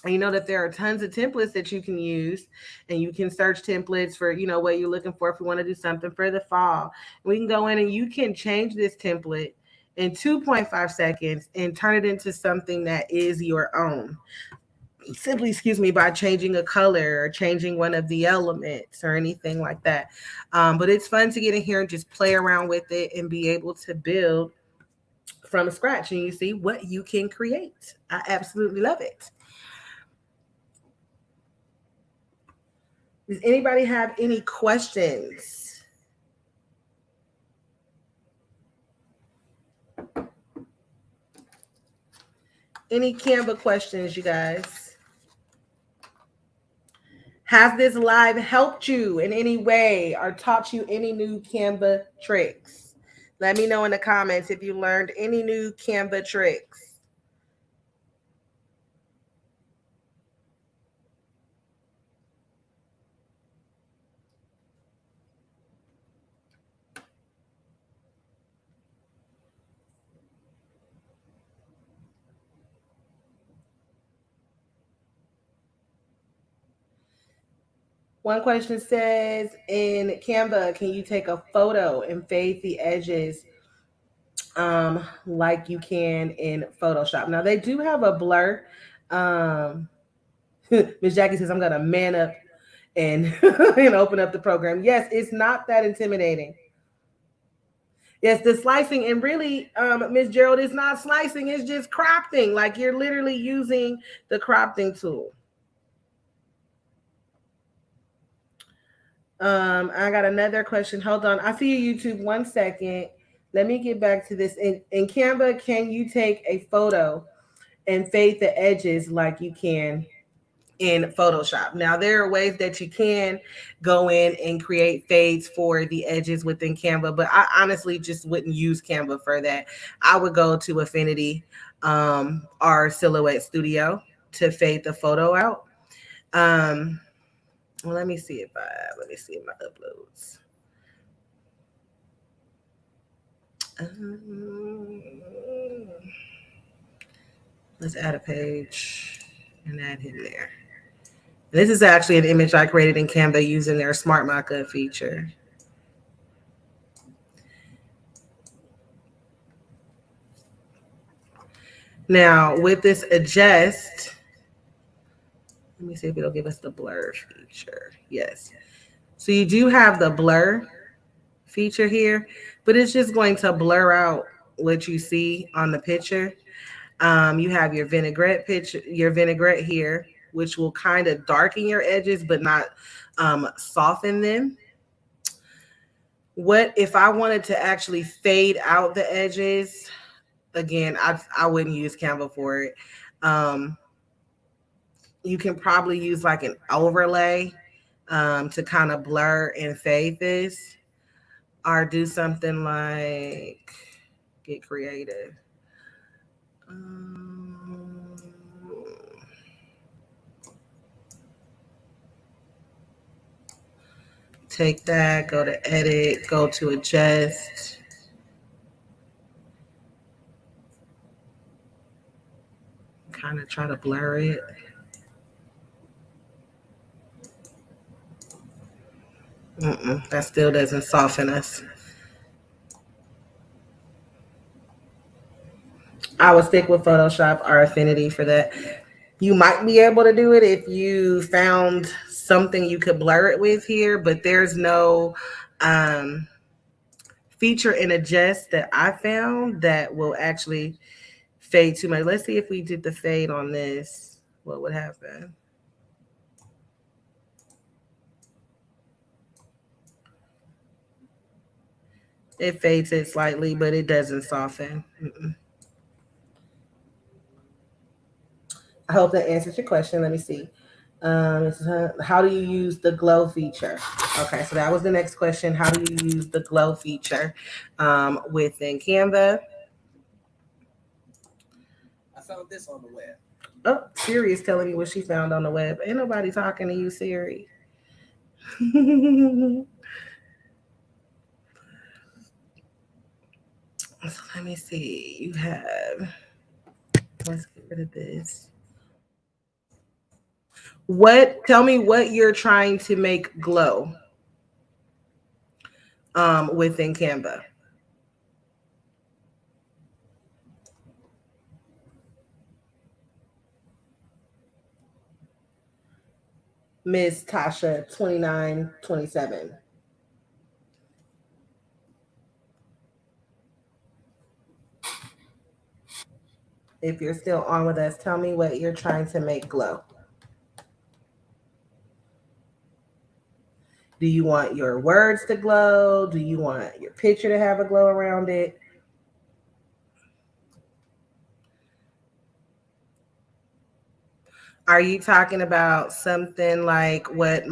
and you know that there are tons of templates that you can use, and you can search templates for what you're looking for. If you want to do something for the fall, we can go in and you can change this template in 2.5 seconds and turn it into something that is your own, simply, excuse me, by changing a color or changing one of the elements or anything like that. But it's fun to get in here and just play around with it and be able to build from scratch, and you see what you can create. I absolutely love it. Does anybody have any questions? Any Canva questions, you guys? Has this live helped you in any way or taught you any new Canva tricks? Let me know in the comments if you learned any new Canva tricks. One question says, in Canva, can you take a photo and fade the edges like you can in Photoshop? Now, they do have a blur. Miss Jackie says, I'm going to man up and, and open up the program. Yes, it's not that intimidating. Yes, the slicing, and really, Miss Gerald, is not slicing, it's just cropping. Like you're literally using the cropping tool. I got another question. Hold on. I see you, YouTube. 1 second. Let me get back to this. In Canva, can you take a photo and fade the edges like you can in Photoshop? Now, there are ways that you can go in and create fades for the edges within Canva, but I honestly just wouldn't use Canva for that. I would go to Affinity or Silhouette Studio to fade the photo out. Well, let me see my uploads. Um, let's add a page and add him there. This is actually an image I created in Canva using their Smart Markup feature. Now, with this adjust, let me see if it'll give us the blur feature. Yes. So you do have the blur feature here, but it's just going to blur out what you see on the picture. You have your vinaigrette picture, your vinaigrette here, which will kind of darken your edges, but not soften them. What if I wanted to actually fade out the edges? Again, I wouldn't use Canva for it. You can probably use like an overlay to kind of blur and fade this, or do something like get creative. Take that, go to edit, go to adjust. Kind of try to blur it. That still doesn't soften us. I would stick with Photoshop or Affinity for that. You might be able to do it if you found something you could blur it with here, but there's no feature in adjust that I found that will actually fade too much. Let's see if we did the fade on this, what would happen? It fades it slightly, but it doesn't soften. I hope that answers your question. Let me see. How do you use the glow feature? Okay, so that was the next question. How do you use the glow feature within Canva? I found this on the web. Oh, Siri is telling me what she found on the web. Ain't nobody talking to you, Siri. So let me see. You have. Let's get rid of this. What? Tell me what you're trying to make glow within Canva. Miss Tasha 2927. If you're still on with us, tell me what you're trying to make glow. Do you want your words to glow? Do you want your picture to have a glow around it? Are you talking about something like what it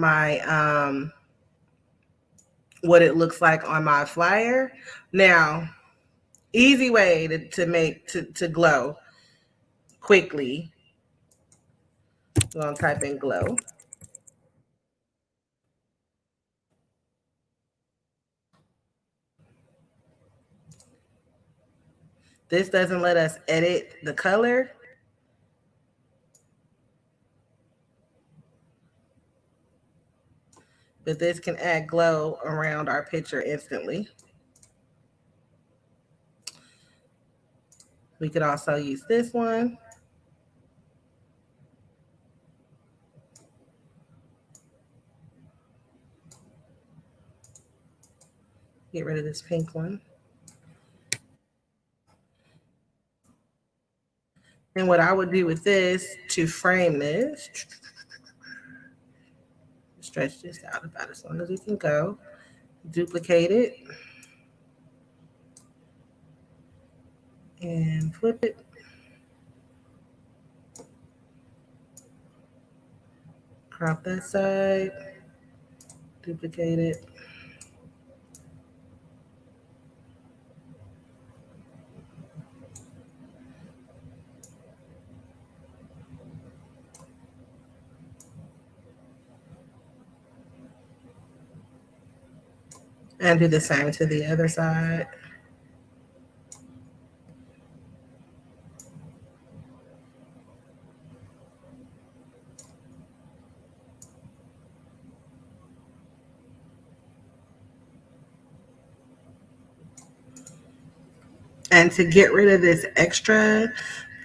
looks like on my flyer? Now, easy way to make to glow quickly. I'm gonna type in glow. This doesn't let us edit the color. But this can add glow around our picture instantly. We could also use this one. Get rid of this pink one. And what I would do with this to frame this, stretch this out about as long as we can go, duplicate it, and flip it. Crop that side, duplicate it. And do the same to the other side. And to get rid of this extra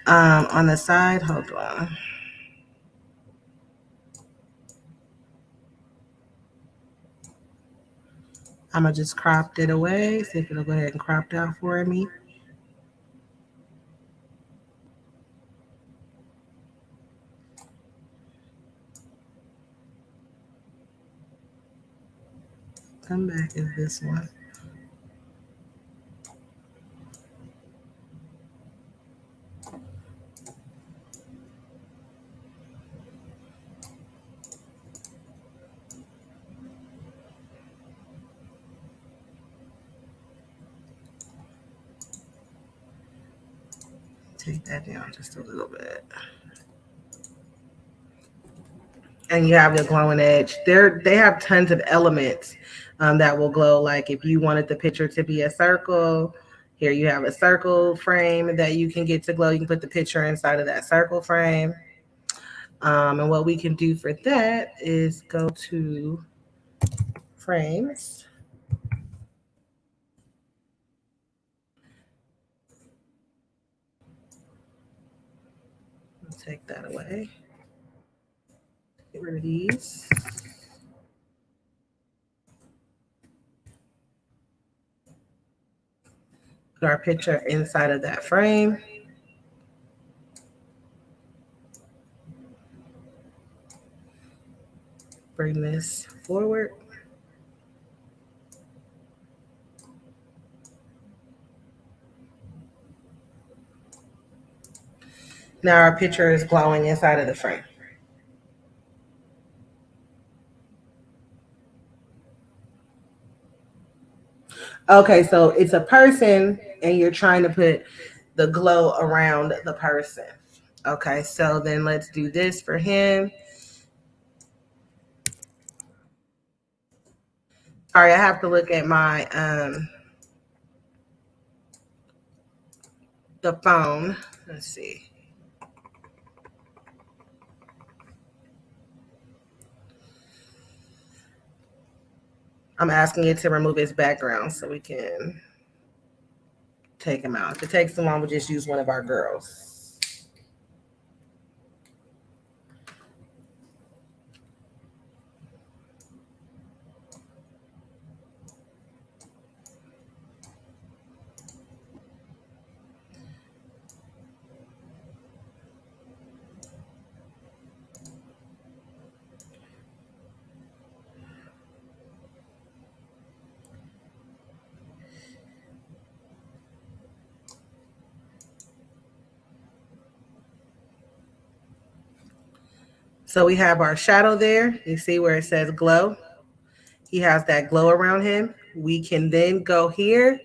on the side, hold on. I'm going to just crop it away. See if it'll go ahead and crop it out for me. Come back is this one. Take that down just a little bit. And you have your glowing edge. They have tons of elements that will glow. Like if you wanted the picture to be a circle, here you have a circle frame that you can get to glow. You can put the picture inside of that circle frame. And what we can do for that is go to frames. Take that away. Get rid of these. Put our picture inside of that frame. Bring this forward. Now our picture is glowing inside of the frame. Okay, so it's a person and you're trying to put the glow around the person. Okay, so then let's do this for him. Sorry, I have to look at my the phone. Let's see. I'm asking it to remove his background so we can take him out. If it takes too long, we'll just use one of our girls. So we have our shadow there. You see where it says glow? He has that glow around him. We can then go here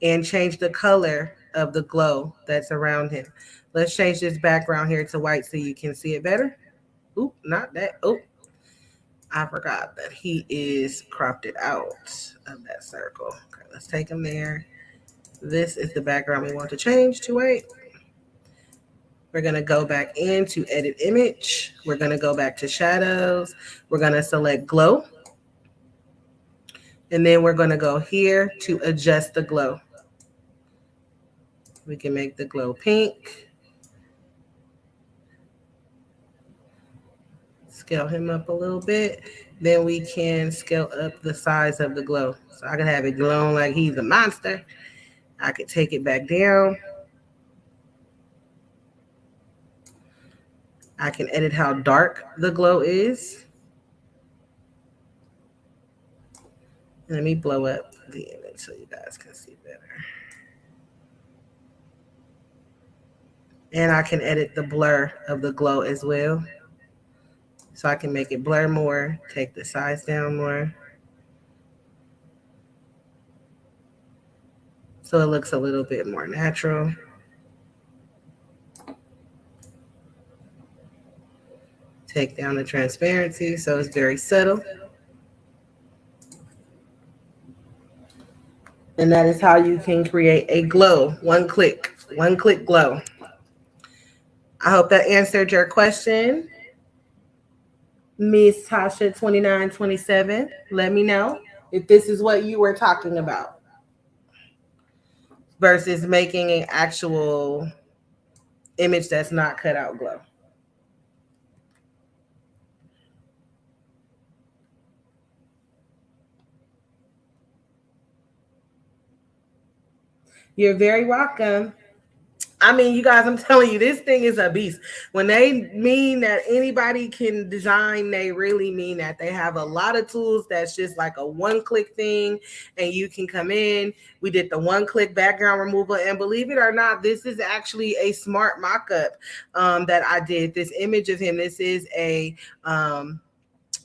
and change the color of the glow that's around him. Let's change this background here to white so you can see it better. Oop, not that. Oh, I forgot that he is cropped it out of that circle. Okay, let's take him there. This is the background we want to change to white. We're going to go back into edit image. We're going to go back to shadows. We're going to select glow. And then we're going to go here to adjust the glow. We can make the glow pink. Scale him up a little bit. Then we can scale up the size of the glow. So I can have it glowing like he's a monster. I could take it back down. I can edit how dark the glow is. Let me blow up the image so you guys can see better. And I can edit the blur of the glow as well. So I can make it blur more, take the size down more. So it looks a little bit more natural. Take down the transparency so it's very subtle. And that is how you can create a glow. One click glow. I hope that answered your question. Miss Tasha 2927. Let me know if this is what you were talking about versus making an actual image that's not cut out glow. You're very welcome. I mean, you guys, I'm telling you, this thing is a beast. When they mean that anybody can design, they really mean that. They have a lot of tools that's just like a one-click thing, and you can come in. We did the one-click background removal, and believe it or not, this is actually a smart mock-up that I did. This image of him, this is a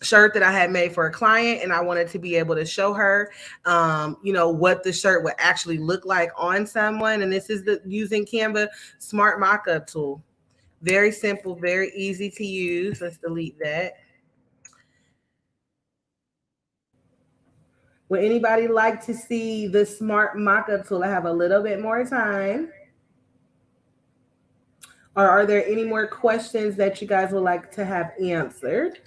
shirt that I had made for a client, and I wanted to be able to show her, what the shirt would actually look like on someone. And this is the using Canva Smart Mockup tool. Very simple, very easy to use. Let's delete that. Would anybody like to see the Smart Mockup tool? I have a little bit more time. Or are there any more questions that you guys would like to have answered?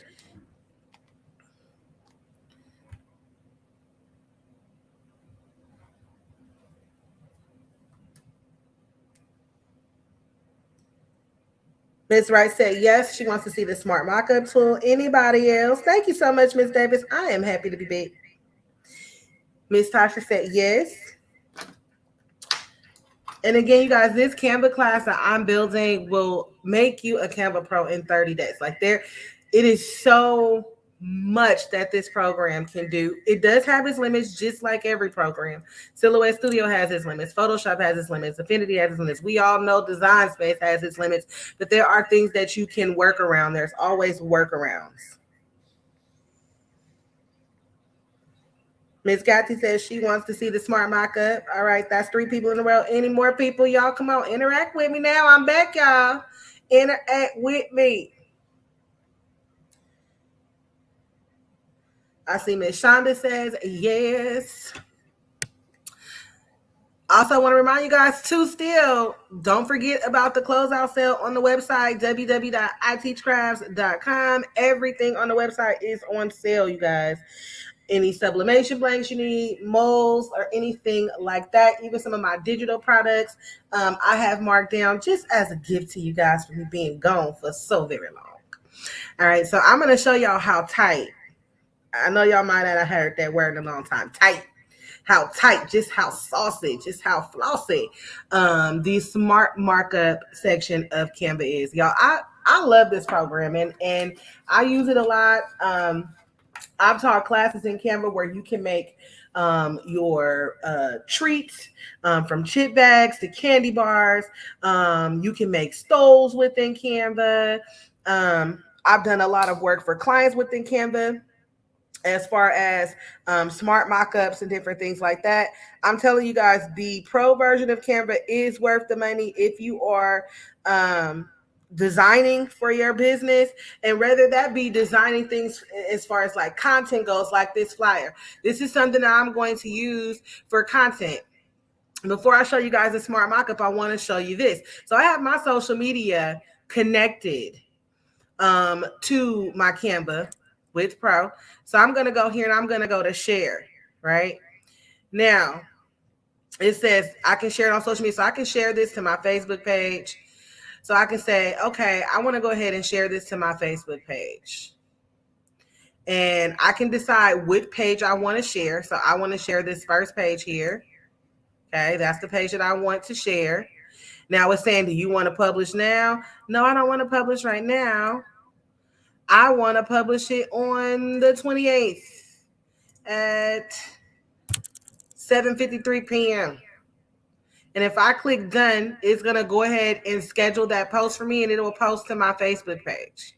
Ms. Wright said yes, she wants to see the Smart Mockup tool. Anybody else? Thank you so much, Ms. Davis. I am happy to be back. Ms. Tasha said yes. And again, you guys, this Canva class that I'm building will make you a Canva Pro in 30 days. Like it is so much that this program can do. It does have its limits, just like every program. Silhouette Studio has its limits. Photoshop has its limits. Affinity has its limits. We all know Design Space has its limits, but there are things that you can work around. There's always workarounds. Miss Kathy says she wants to see the smart mock-up. All right, that's 3 people in a row. Any more people? Y'all come on, interact with me now. I'm back, y'all. Interact with me. I see Miss Shonda says yes. Also, I want to remind you guys too, still, don't forget about the closeout sale on the website, www.iteachcrafts.com. Everything on the website is on sale, you guys. Any sublimation blanks you need, molds, or anything like that. Even some of my digital products, I have marked down just as a gift to you guys for me being gone for so very long. All right, so I'm going to show y'all how tight. I know y'all might not have heard that word in a long time. Tight. How tight, just how saucy, just how flossy the smart markup section of Canva is. Y'all, I love this program and I use it a lot. I've taught classes in Canva where you can make your treats from chip bags to candy bars. You can make stoles within Canva. I've done a lot of work for clients within Canva as far as smart mockups and different things like that. I'm telling you guys, the pro version of Canva is worth the money if you are designing for your business, and whether that be designing things as far as like content goes, like this flyer. This is something that I'm going to use for content. Before I show you guys a smart mockup, I want to show you this. So I have my social media connected to my Canva with Pro. So I'm going to go here and I'm going to go to share, right? Now, it says I can share it on social media. So I can share this to my Facebook page. So I can say, okay, I want to go ahead and share this to my Facebook page. And I can decide which page I want to share. So I want to share this first page here. Okay, that's the page that I want to share. Now it's saying, do you want to publish now? No, I don't want to publish right now. I want to publish it on the 28th at 7:53 p.m. And if I click done, it's going to go ahead and schedule that post for me, and it will post to my Facebook page.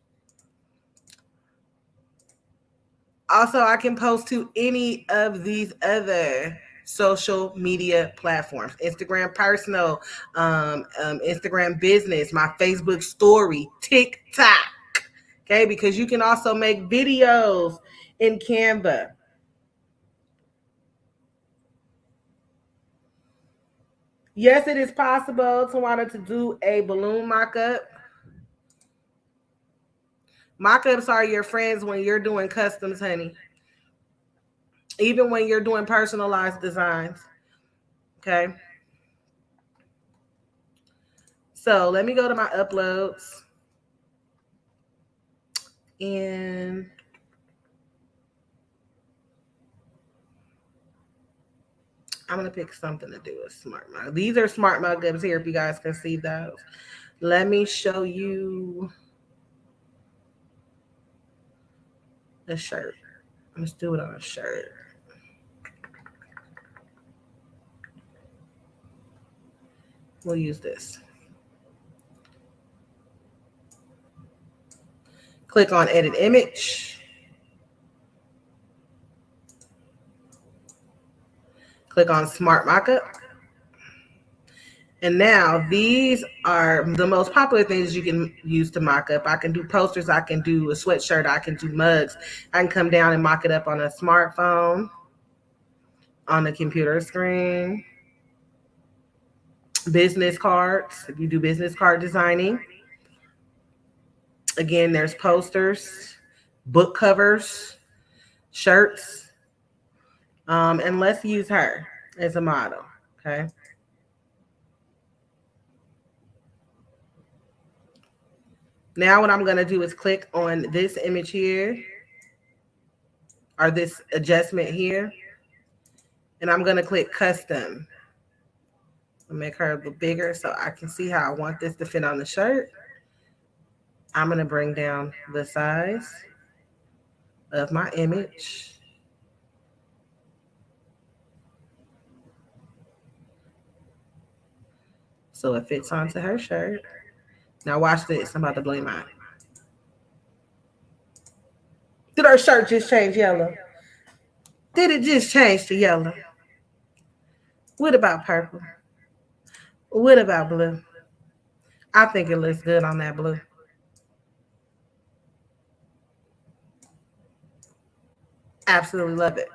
Also, I can post to any of these other social media platforms: Instagram personal, Instagram business, my Facebook story, TikTok. Okay, because you can also make videos in Canva. Yes, it is possible to do a balloon mock-up. Mock-ups are your friends when you're doing customs, honey. Even when you're doing personalized designs. Okay. So let me go to my uploads. And I'm going to pick something to do with smart mug. These are smart mug-ups here if you guys can see those. Let me show you a shirt. Let's do it on a shirt. We'll use this. Click on edit image. Click on smart mockup. And now these are the most popular things you can use to mock up. I can do posters. I can do a sweatshirt. I can do mugs. I can come down and mock it up on a smartphone, on a computer screen. Business cards, if you do business card designing. Again, there's posters, book covers, shirts. And let's use her as a model, okay? Now what I'm going to do is click on this image here, or this adjustment here, and I'm going to click custom. I'll make her a little bigger so I can see how I want this to fit on the shirt. I'm going to bring down the size of my image. So it fits onto her shirt. Now watch this. I'm about to blow your mind. Did her shirt just change yellow? Did it just change to yellow? What about purple? What about blue? I think it looks good on that blue. Absolutely love it.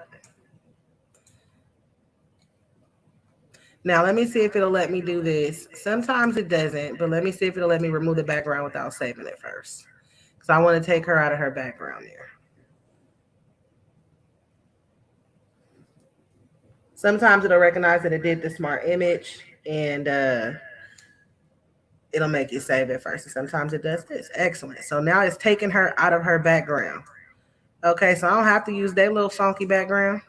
Now let me see if it'll let me do this. Sometimes it doesn't, but let me see if it'll let me remove the background without saving it first. Because I want to take her out of her background there. Sometimes it'll recognize that it did the smart image and it'll make you save it first. And sometimes it does this. Excellent. So now it's taking her out of her background. Okay, so I don't have to use that little funky background.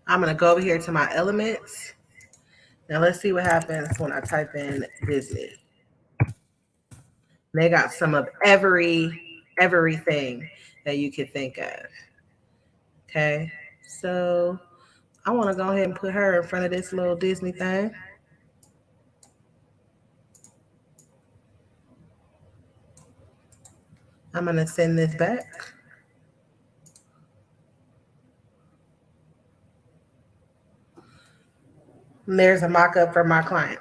I'm going to go over here to my elements. Now let's see what happens when I type in Disney. They got some of everything that you could think of. Okay, so I want to go ahead and put her in front of this little Disney thing. I'm going to send this back. And there's a mock-up for my client.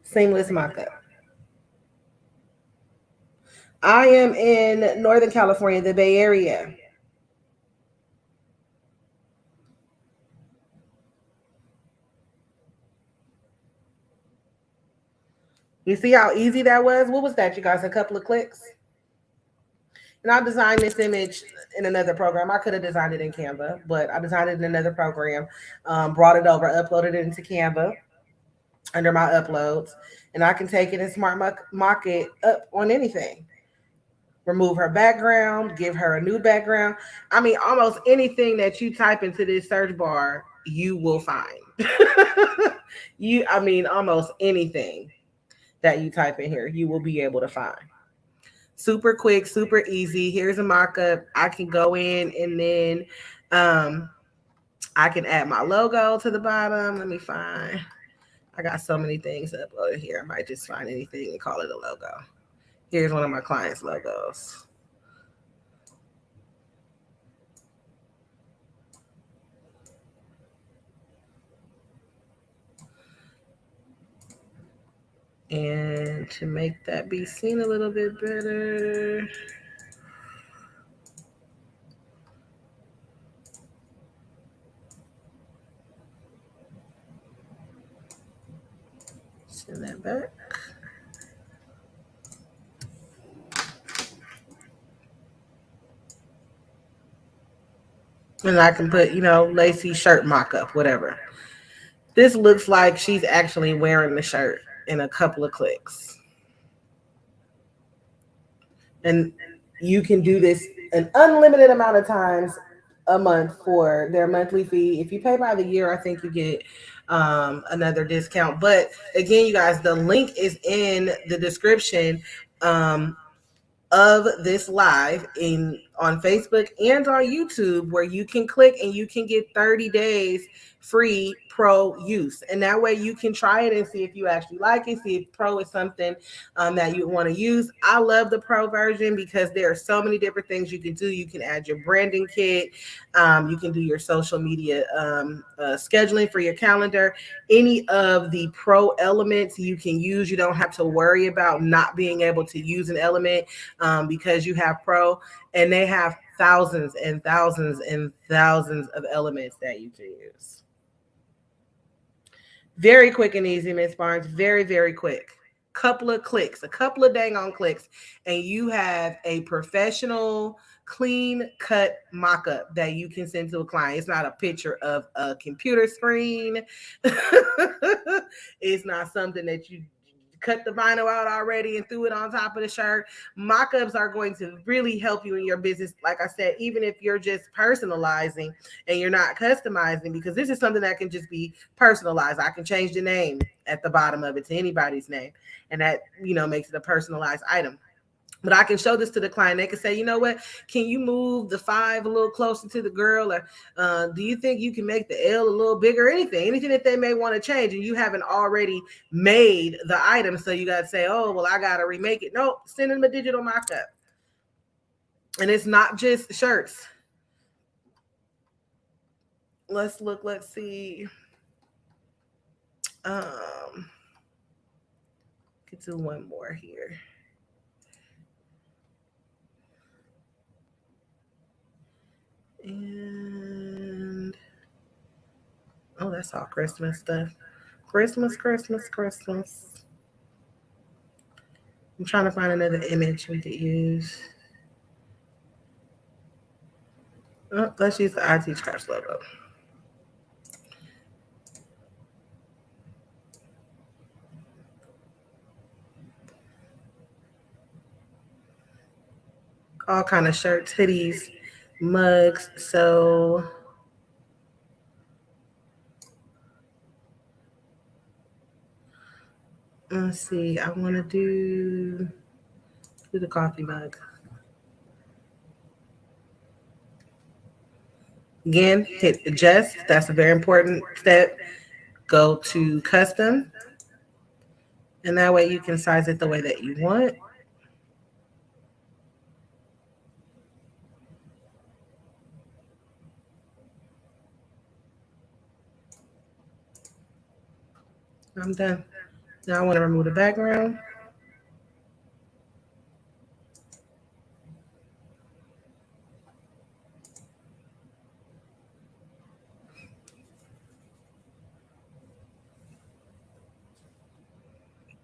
Seamless mock-up. I am in Northern California, the Bay Area. You see how easy that was? What was that, you guys? A couple of clicks? And I designed this image in another program. I could have designed it in Canva, but I designed it in another program, brought it over, uploaded it into Canva under my uploads, and I can take it and smart mock it up on anything. Remove her background, give her a new background. I mean, almost anything that you type into this search bar, you will find. Almost anything that you type in here, you will be able to find. Super quick, super easy. Here's a mock-up. I can go in and then I can add my logo to the bottom. Let me find. I got so many things uploaded here. I might just find anything and call it a logo. Here's one of my clients' logos. And to make that be seen a little bit better, send that back. And I can put, Lacey shirt mock-up, whatever. This looks like she's actually wearing the shirt in a couple of clicks. And you can do this an unlimited amount of times a month for their monthly fee. If you pay by the year, I think you get another discount. But again, you guys, the link is in the description of this live on Facebook and on YouTube, where you can click and you can get 30 days free pro use. And that way you can try it and see if you actually like it, see if pro is something that you want to use. I love the pro version because there are so many different things you can do. You can add your branding kit. You can do your social media scheduling for your calendar. Any of the pro elements you can use. You don't have to worry about not being able to use an element because you have pro, and they have thousands and thousands and thousands of elements that you can use. Very quick and easy, Miss Barnes. Very, very quick. Couple of clicks, a couple of dang on clicks, and you have a professional, clean cut mock-up that you can send to a client. It's not a picture of a computer screen. It's not something that you cut the vinyl out already and threw it on top of the shirt. Mock-ups are going to really help you in your business. Like I said, even if you're just personalizing and you're not customizing, because this is something that can just be personalized. I can change the name, at the bottom of it to anybody's name. And that, makes it a personalized item. But I can show this to the client. They can say, you know what, can you move the 5 a little closer to the girl? Or do you think you can make the L a little bigger? Anything that they may want to change. And you haven't already made the item. So you got to say, oh, well, I got to remake it. Nope, send them a digital mock-up. And it's not just shirts. Let's see. Get to one more here. And that's all Christmas stuff. Christmas. I'm trying to find another image we could use. Let's use the IT Scraps logo. All kind of shirts, hoodies, mugs. So let's see. I want to do the coffee mug. Again, hit adjust. That's a very important step. Go to custom. And that way you can size it the way that you want. I'm done. Now I want to remove the background.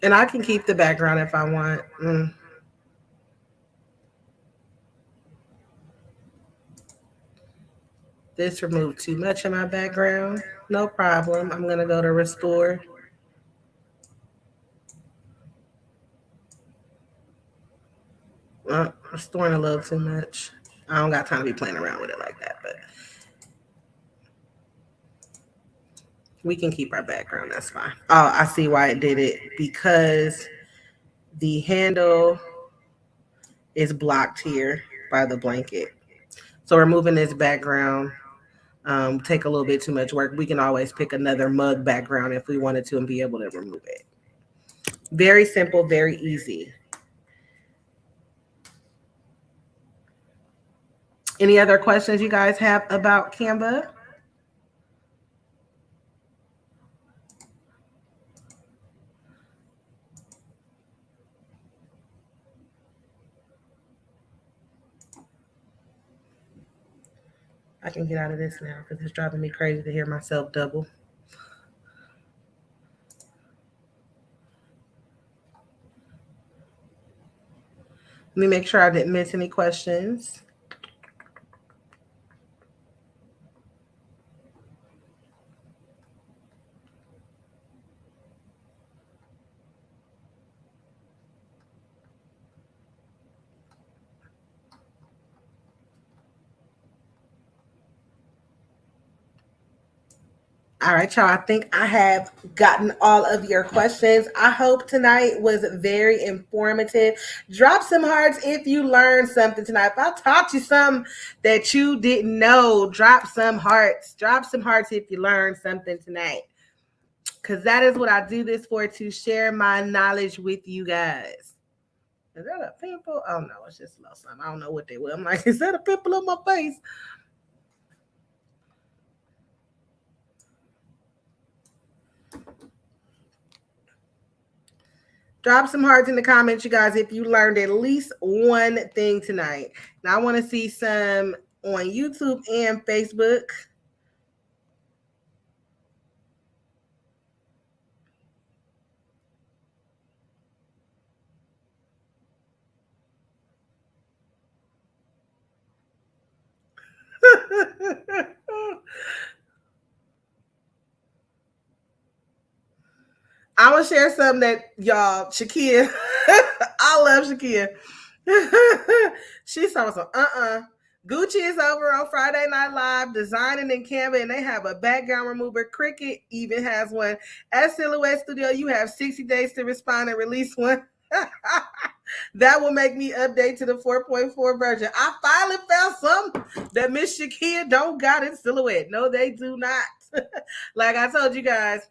And I can keep the background if I want. This removed too much of my background. No problem. I'm going to go to restore. Restoring a little too much. I don't got time to be playing around with it like that, but we can keep our background. That's fine. Oh, I see why it did it. Because the handle is blocked here by the blanket. So removing this background take a little bit too much work. We can always pick another mug background if we wanted to and be able to remove it. Very simple, very easy. Any other questions you guys have about Canva? I can get out of this now because it's driving me crazy to hear myself double. Let me make sure I didn't miss any questions. All right, y'all. I think I have gotten all of your questions. I hope tonight was very informative. Drop some hearts if you learned something tonight. If I taught you something that you didn't know, drop some hearts. Drop some hearts if you learned something tonight. Because that is what I do this for, to share my knowledge with you guys. Is that a pimple? Oh, no, it's just a little something. I don't know what they were. I'm like, is that a pimple on my face? Drop some hearts in the comments, you guys, if you learned at least one thing tonight. Now, I want to see some on YouTube and Facebook. I'm going to share something that y'all, Shakia, I love Shakia. She saw some, Gucci is over on Friday Night Live designing in Canva, and they have a background remover. Cricut even has one. At Silhouette Studio, you have 60 days to respond and release one. That will make me update to the 4.4 version. I finally found something that Miss Shakia don't got in Silhouette. No, they do not. Like I told you guys,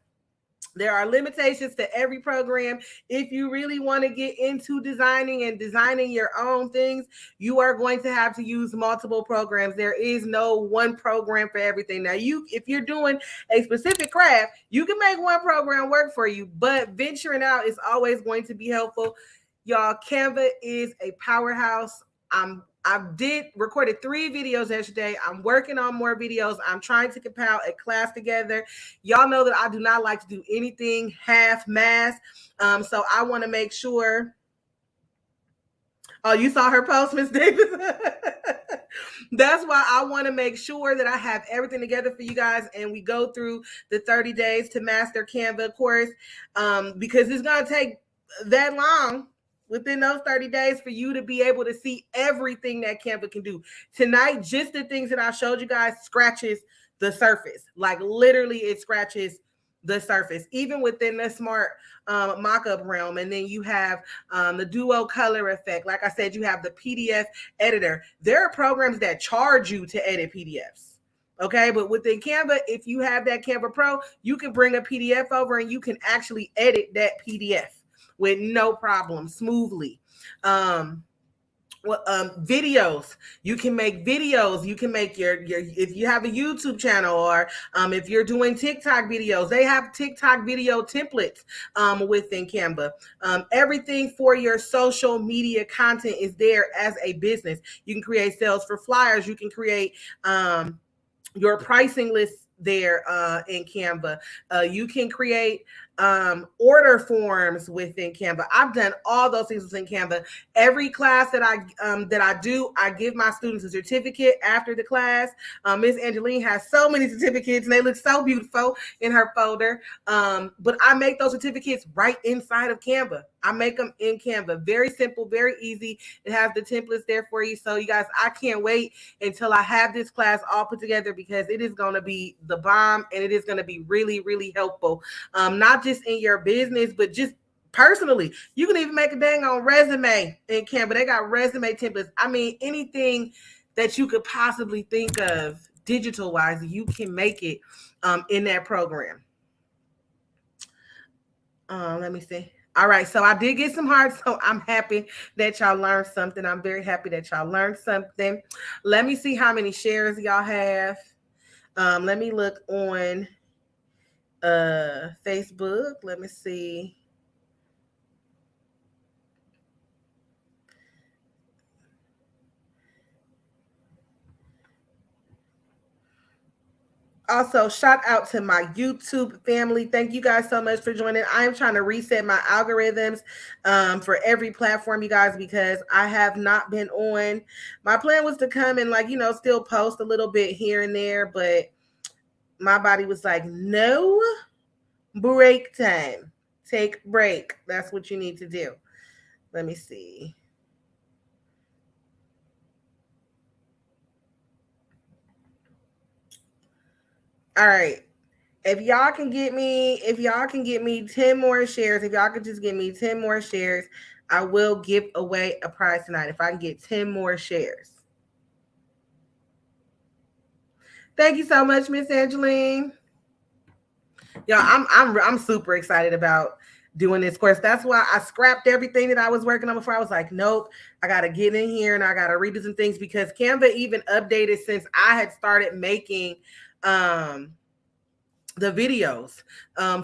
there are limitations to every program. If you really want to get into designing and designing your own things, you are going to have to use multiple programs. There is no one program for everything. Now, if you're doing a specific craft, you can make one program work for you, but venturing out is always going to be helpful. Y'all, Canva is a powerhouse. I recorded 3 videos yesterday. I'm working on more videos. I'm trying to compile a class together. Y'all know that I do not like to do anything half-mass. So I want to make sure. Oh, you saw her post, Miss Davis? That's why I want to make sure that I have everything together for you guys, and we go through the 30 days to master Canva course, because it's going to take that long within those 30 days for you to be able to see everything that Canva can do. Tonight, just the things that I showed you guys scratches the surface. Like literally it scratches the surface, even within the smart mockup realm. And then you have the duo color effect. Like I said, you have the PDF editor. There are programs that charge you to edit PDFs. Okay, but within Canva, if you have that Canva Pro, you can bring a PDF over and you can actually edit that PDF with no problem, smoothly. Videos, you can make videos. You can make your if you have a YouTube channel, or if you're doing TikTok videos, they have TikTok video templates within Canva. Everything for your social media content is there as a business. You can create sales for flyers. You can create your pricing list there in Canva. You can create order forms within Canva. I've done all those things within Canva. Every class that I do, I give my students a certificate after the class. Miss Angeline has so many certificates and they look so beautiful in her folder. But I make those certificates right inside of Canva. I make them in Canva. Very simple, very easy. It has the templates there for you. So you guys, I can't wait until I have this class all put together, because it is going to be the bomb, and it is going to be really, really helpful. Not just in your business, but just personally. You can even make a dang on resume in Canva. They got resume templates. I mean, anything that you could possibly think of digital wise, you can make it in that program. Let me see. All right, so I did get some hearts, so I'm happy that y'all learned something. I'm very happy that y'all learned something. Let me see how many shares y'all have. Let me look on Facebook. Let me see. Also, shout out to my YouTube family. Thank you guys so much for joining. I am trying to reset my algorithms for every platform, you guys, because I have not been on. My plan was to come and still post a little bit here and there, but my body was like, no, break time. Take break. That's what you need to do. Let me see. All right. If y'all can get me 10 more shares, if y'all could just give me 10 more shares, I will give away a prize tonight. If I can get 10 more shares. Thank you so much, Miss Angeline. Y'all, I'm super excited about doing this course. That's why I scrapped everything that I was working on before. I was like, nope, I got to get in here and I got to redo some things, because Canva even updated since I had started making the videos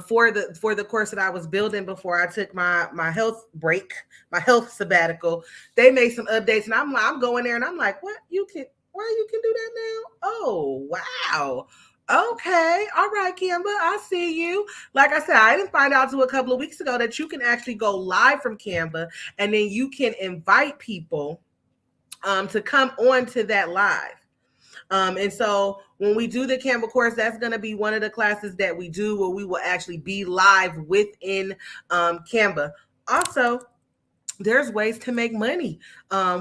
for the course that I was building before I took my health break, my health sabbatical. They made some updates, and I'm going there and I'm like, what? You can do that now? Oh, wow. Okay. All right, Canva, I see you. Like I said, I didn't find out until a couple of weeks ago that you can actually go live from Canva, and then you can invite people to come on to that live. And so when we do the Canva course, that's going to be one of the classes that we do where we will actually be live within Canva. Also, there's ways to make money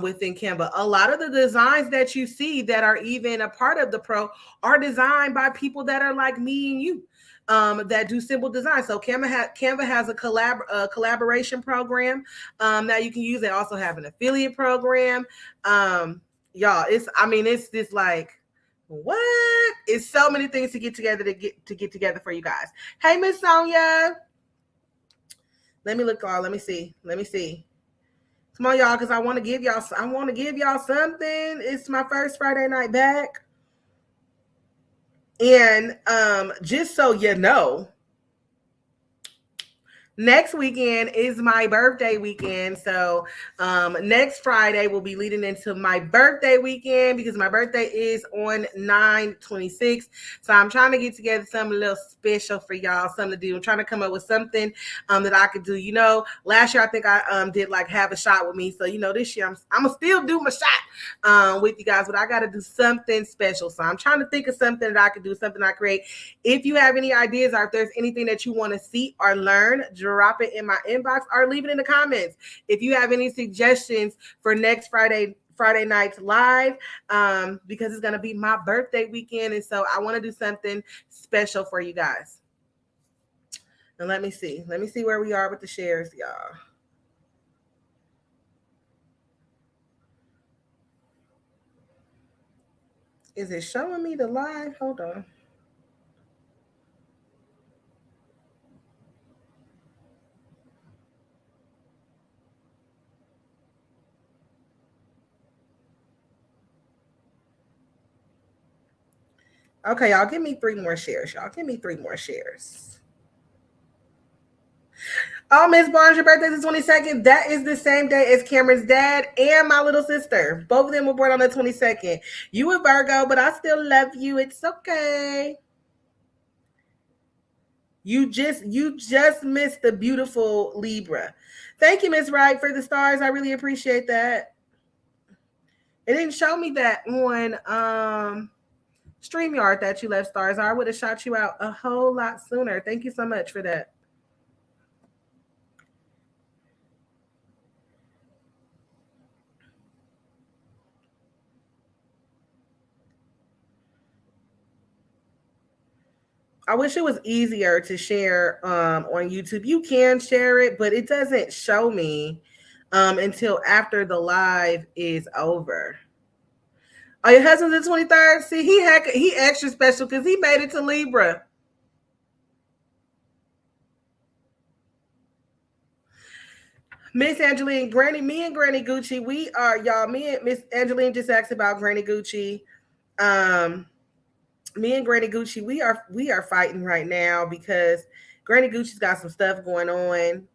within Canva. A lot of the designs that you see that are even a part of the pro are designed by people that are like me and you. That do simple design. So Canva has a collaboration program that you can use. They also have an affiliate program. Y'all, it's this like what? It's so many things to get together together for you guys. Hey, Miss Sonia. Let me look, y'all. Let me see. Come on, y'all, because I want to give y'all something. It's my first Friday night back. And just so you know, next weekend is my birthday weekend. So next Friday will be leading into my birthday weekend because my birthday is on 9/26. So I'm trying to get together something a little special for y'all, something to do. I'm trying to come up with something that I could do. You know, last year I think I did like have a shot with me. So, you know, this year I'm going to still do my shot with you guys, but I got to do something special. So I'm trying to think of something that I could do, something I create. If you have any ideas or if there's anything that you want to see or learn, drop it in my inbox or leave it in the comments. If you have any suggestions for next Friday night's live, because it's going to be my birthday weekend. And so I want to do something special for you guys. And let me see where we are with the shares, y'all. Is it showing me the live? Hold on. Okay, y'all, give me 3 more shares. Oh, Miss Barnes, your birthday is the 22nd. That is the same day as Cameron's dad and my little sister. Both of them were born on the 22nd. You a Virgo, but I still love you. It's okay. You just missed the beautiful Libra. Thank you, Miss Wright, for the stars. I really appreciate that. It didn't show me that on StreamYard that you left stars. I would have shot you out a whole lot sooner. Thank you so much for that. I wish it was easier to share on YouTube. You can share it, but it doesn't show me until after the live is over. Oh, your husband's the 23rd? See, he extra special because he made it to Libra. Miss Angeline, me and Granny Gucci, we are, y'all, me and Miss Angeline just asked about Granny Gucci. Me and Granny Gucci, we are fighting right now because Granny Gucci's got some stuff going on.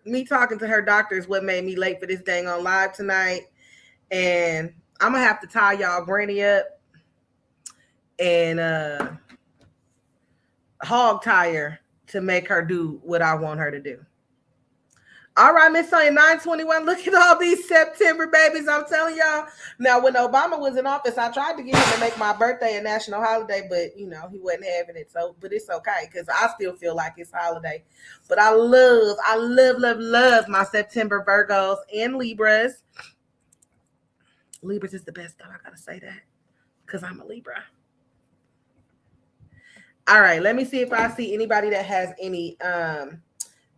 Me talking to her doctor is what made me late for this dang on live tonight. And I'm gonna have to tie y'all Granny up and hog tie her to make her do what I want her to do. All right, Miss Sonia, 921. Look at all these September babies. I'm telling y'all. Now, when Obama was in office, I tried to get him to make my birthday a national holiday, but you know, he wasn't having it. So, but it's okay because I still feel like it's holiday. But I love my September Virgos and Libras. Libras is the best, though. I gotta say that because I'm a Libra. All right, let me see if I see anybody that has any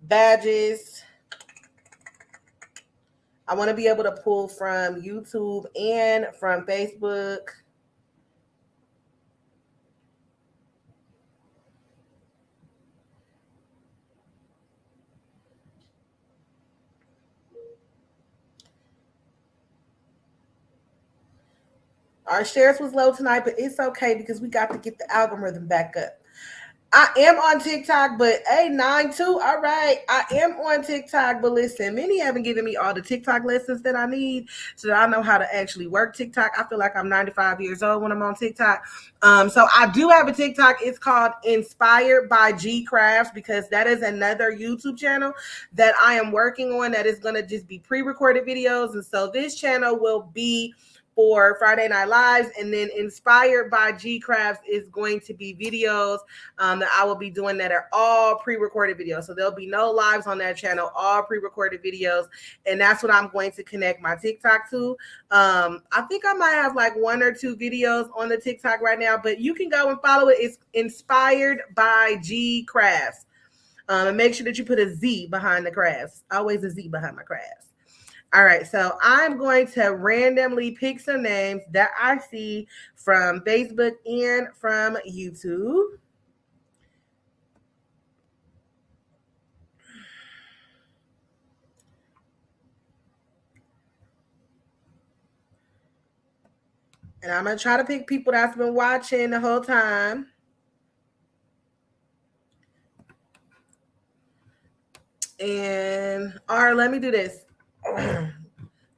badges. I want to be able to pull from YouTube and from Facebook. Our shares was low tonight, but it's okay because we got to get the algorithm back up. I am on TikTok, but hey, 9-2. All right. I am on TikTok, but listen, many haven't given me all the TikTok lessons that I need so that I know how to actually work TikTok. I feel like I'm 95 years old when I'm on TikTok. So I do have a TikTok. It's called Inspired by G Crafts because that is another YouTube channel that I am working on that is going to just be pre-recorded videos. And so this channel will be for Friday Night Lives. And then Inspired by G Crafts is going to be videos that I will be doing that are all pre-recorded videos. So there'll be no lives on that channel, all pre-recorded videos. And that's what I'm going to connect my TikTok to. I think I might have like 1 or 2 videos on the TikTok right now, but you can go and follow it. It's Inspired by G Crafts. And make sure that you put a Z behind the crafts. Always a Z behind my crafts. All right, so I'm going to randomly pick some names that I see from Facebook and from YouTube. And I'm going to try to pick people that's been watching the whole time. And or let me do this.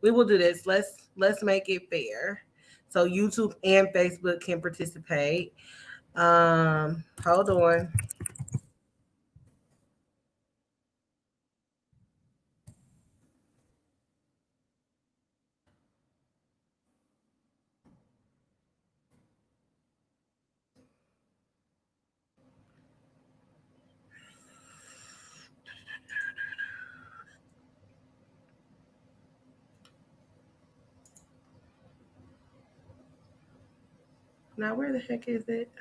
We will do this. Let's make it fair. So YouTube and Facebook can participate. Hold on. Now, where the heck is it?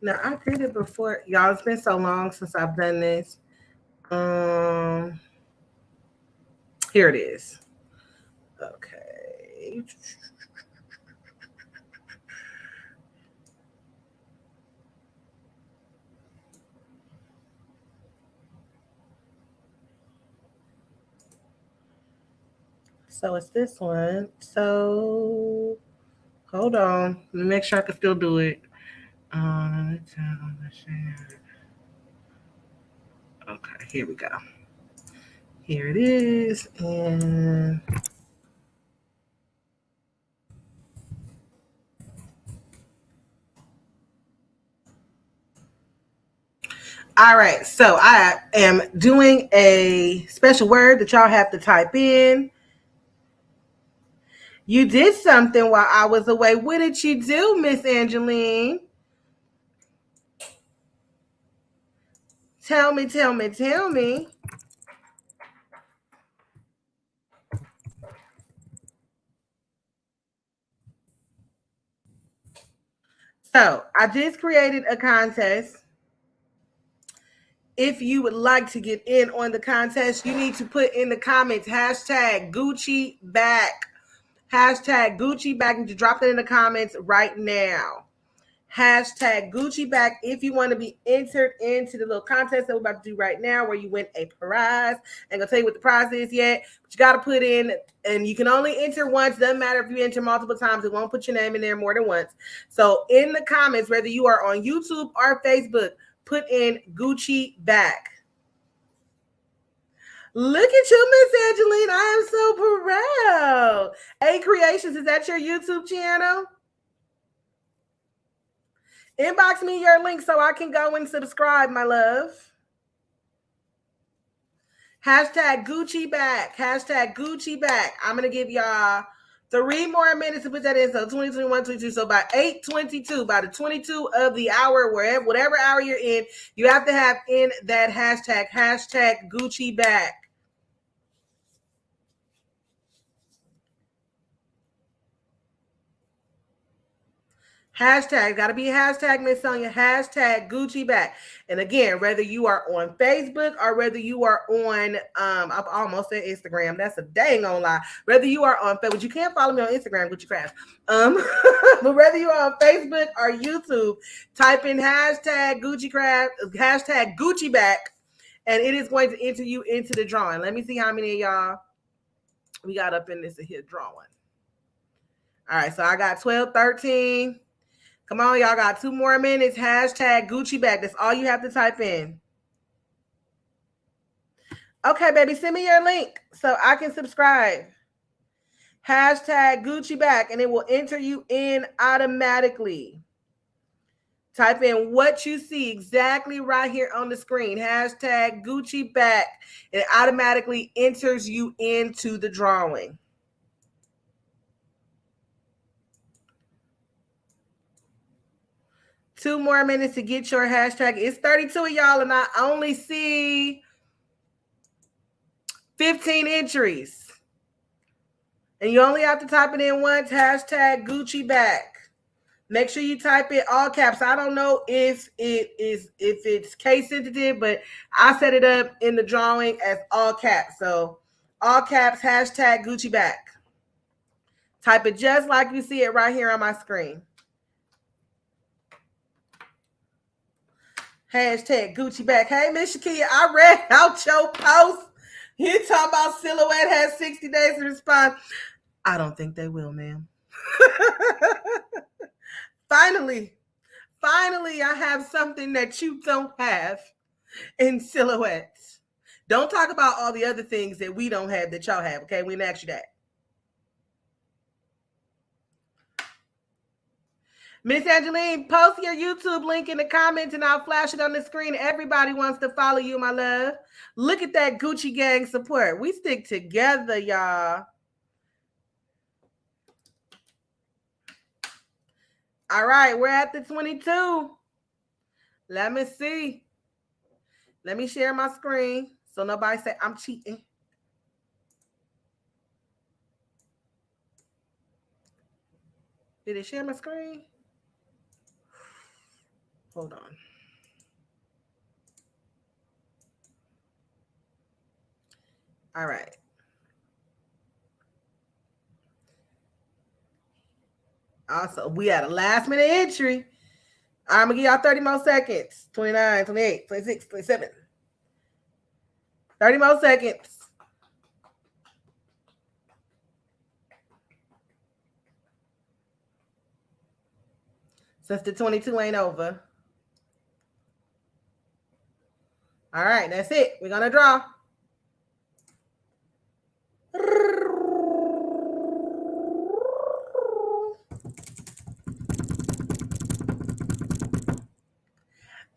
Now, I did it before. Y'all, it's been so long since I've done this. Here it is. Okay. So it's this one. So hold on. Let me make sure I can still do it. Okay, here we go. Here it is. And all right, so I am doing a special word that y'all have to type in. You did something while I was away. What did you do, Miss Angeline? Tell me. So I just created a contest. If you would like to get in on the contest, you need to put in the comments hashtag Gucci back. Hashtag Gucci back. And you drop it in the comments right now. Hashtag Gucci back if you want to be entered into the little contest that we're about to do right now where you win a prize. I ain't gonna tell you what the prize is yet, but you got to put in, and you can only enter once. Doesn't matter if you enter multiple times. It won't put your name in there more than once. So in the comments, whether you are on YouTube or Facebook, put in Gucci back. Look at you, Miss Angeline. I am so proud. A Creations, is that your YouTube channel? Inbox me your link so I can go and subscribe, my love. Hashtag Gucci back. Hashtag Gucci back. I'm going to give y'all 3 more minutes to put that in. So 20, 21, 22. So by 8:22, by the 22 of the hour, whatever hour you're in, you have to have in that hashtag Gucci back. Hashtag, got to be hashtag Miss Sonia, hashtag Gucci back. And again, whether you are on Facebook or whether you are on, I almost said Instagram. That's a dang on lie. Whether you are on Facebook, you can't follow me on Instagram, Gucci Crafts. But whether you are on Facebook or YouTube, type in hashtag Gucci Craft, hashtag Gucci back, and it is going to enter you into the drawing. Let me see how many of y'all we got up in this here drawing. All right, so I got 12, 13. Come on, y'all got 2 more minutes. Hashtag Gucci back. That's all you have to type in. Okay, baby, send me your link so I can subscribe. Hashtag Gucci back, and it will enter you in automatically. Type in what you see exactly right here on the screen. Hashtag Gucci back. It automatically enters you into the drawing. Two more minutes to get your hashtag. It's 32 of y'all, and I only see 15 entries. And you only have to type it in once. Hashtag Gucci back. Make sure you type it all caps. I don't know if it's case sensitive, but I set it up in the drawing as all caps. So all caps, hashtag Gucci back. Type it just like you see it right here on my screen. Hashtag Gucci back. Hey, Miss Shakia, I read out your post. You talking about Silhouette has 60 days to respond. I don't think they will, ma'am. Finally, I have something that you don't have in Silhouette. Don't talk about all the other things that we don't have that y'all have, okay? We didn't ask you that. Miss Angeline, post your YouTube link in the comments and I'll flash it on the screen. Everybody wants to follow you, my love. Look at that Gucci gang support. We stick together, y'all. All right, we're at the 22. Let me see. Let me share my screen so nobody say I'm cheating. Did it share my screen? Hold on. All right. Also, we had a last minute entry. I'm going to give y'all 30 more seconds. 29, 28, 26, 27. 30 more seconds. Since the 22 ain't over. All right, that's it. We're going to draw.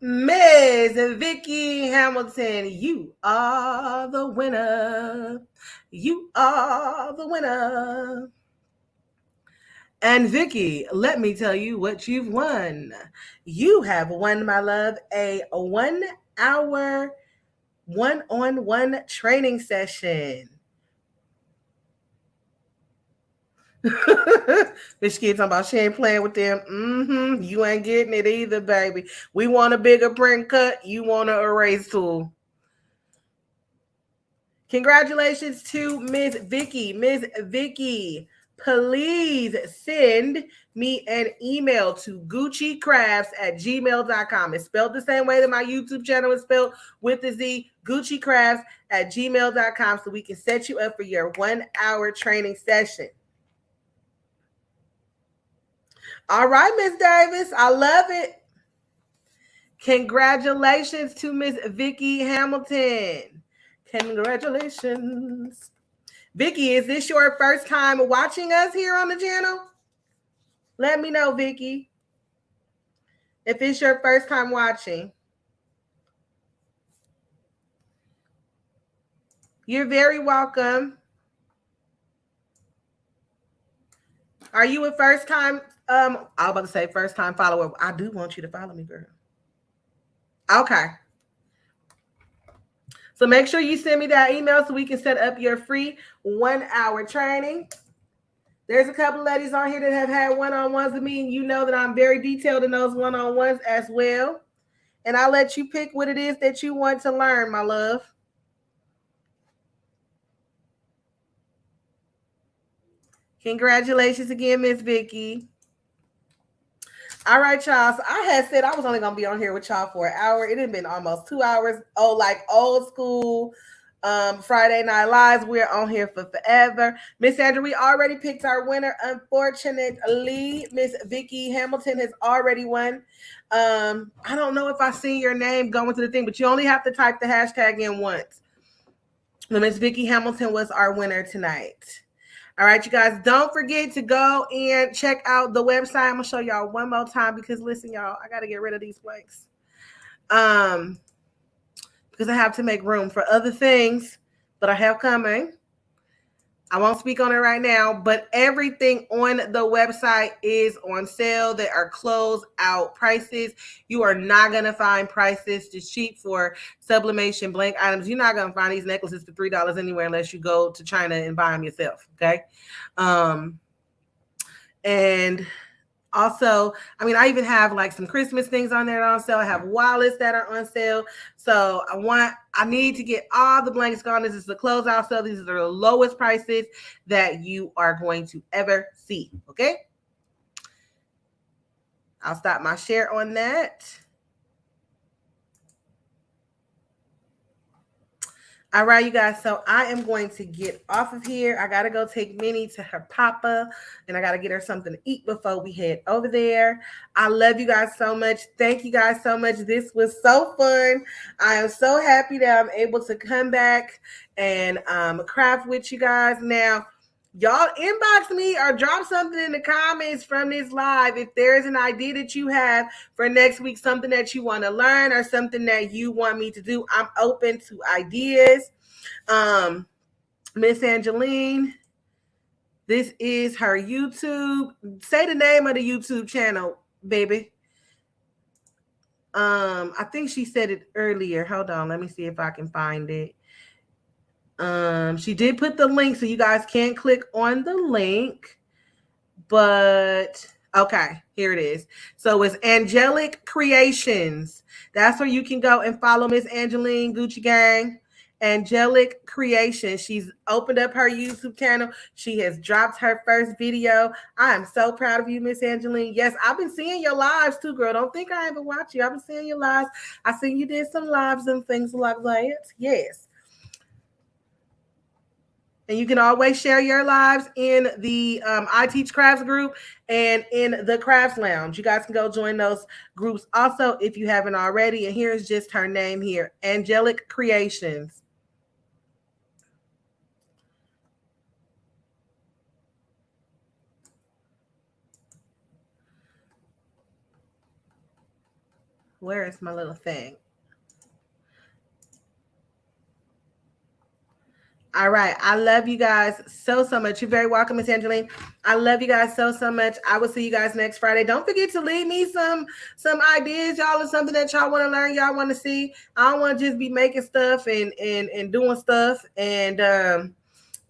Ms. Vicky Hamilton, you are the winner. You are the winner. And Vicky, let me tell you what you've won. You have won, my love, a 1 hour one-on-one training session. This kid talking about she ain't playing with them. You ain't getting it either, baby. We want a bigger print cut. You want an erase tool. Congratulations to Miss Vicky. Miss Vicky, please send me an email to gucciCrafts@gmail.com. It's spelled the same way that my YouTube channel is spelled, with the Z, gucciCrafts@gmail.com, so we can set you up for your 1 hour training session. All right, Miss Davis, I love it. Congratulations to Miss Vicky Hamilton. Congratulations. Vicky, is this your first time watching us here on the channel? Let me know, Vicky, if it's your first time watching. You're very welcome. Are you a first time? I was about to say first time follower. I do want you to follow me, girl. Okay. So make sure you send me that email so we can set up your free 1 hour training. There's a couple of ladies on here that have had one-on-ones with me, and you know that I'm very detailed in those one-on-ones as well. And I'll let you pick what it is that you want to learn, my love. Congratulations again, Miss Vicky. All right, y'all. So I had said I was only going to be on here with y'all for an hour. It had been almost 2 hours. Oh, like old school Friday Night Lives. We're on here for forever. Miss Andrew, we already picked our winner. Unfortunately, Miss Vicky Hamilton has already won. I don't know if I see your name going to the thing, but you only have to type the hashtag in once. Miss Vicky Hamilton was our winner tonight. All right, you guys, don't forget to go and check out the website. I'm gonna show y'all one more time because listen, y'all, I gotta get rid of these blanks. Because I have to make room for other things that I have coming. I won't speak on it right now, but everything on the website is on sale. There are closed out prices. You are not going to find prices just cheap for sublimation blank items. You're not going to find these necklaces for $3 anywhere unless you go to China and buy them yourself. Okay. And also, I mean, I even have like some Christmas things on there on sale. I have wallets that are on sale. So I need to get all the blanks gone. This is the closeout sale. These are the lowest prices that you are going to ever see. Okay. I'll stop my share on that. All right, you guys. So I am going to get off of here. I got to go take Minnie to her papa, and I got to get her something to eat before we head over there. I love you guys so much. Thank you guys so much. This was so fun. I am so happy that I'm able to come back and craft with you guys. Now, y'all inbox me or drop something in the comments from this live if there is an idea that you have for next week, something that you want to learn or something that you want me to do. I'm open to ideas. Miss Angeline, this is her YouTube. Say the name of the YouTube channel, baby. I think she said it earlier. Hold on, let me see if I can find it. She did put the link, so you guys can click on the link. But okay, here it is. So it's Angelic Creations. That's where you can go and follow Miss Angeline Gucci Gang. Angelic Creations. She's opened up her YouTube channel. She has dropped her first video. I am so proud of you, Miss Angeline. Yes, I've been seeing your lives too, girl. Don't think I haven't watched you. I've been seeing your lives. I seen you did some lives and things like that. Yes. And you can always share your lives in the I Teach Crafts group and in the Crafts Lounge. You guys can go join those groups also if you haven't already. And here's just her name here, Angelic Creations. Where is my little thing? All right. I love you guys so much. You're very welcome, Miss Angeline. I love you guys so much. I will see you guys next Friday. Don't forget to leave me some ideas, y'all, or something that y'all want to learn, y'all want to see. I don't want to just be making stuff and doing stuff and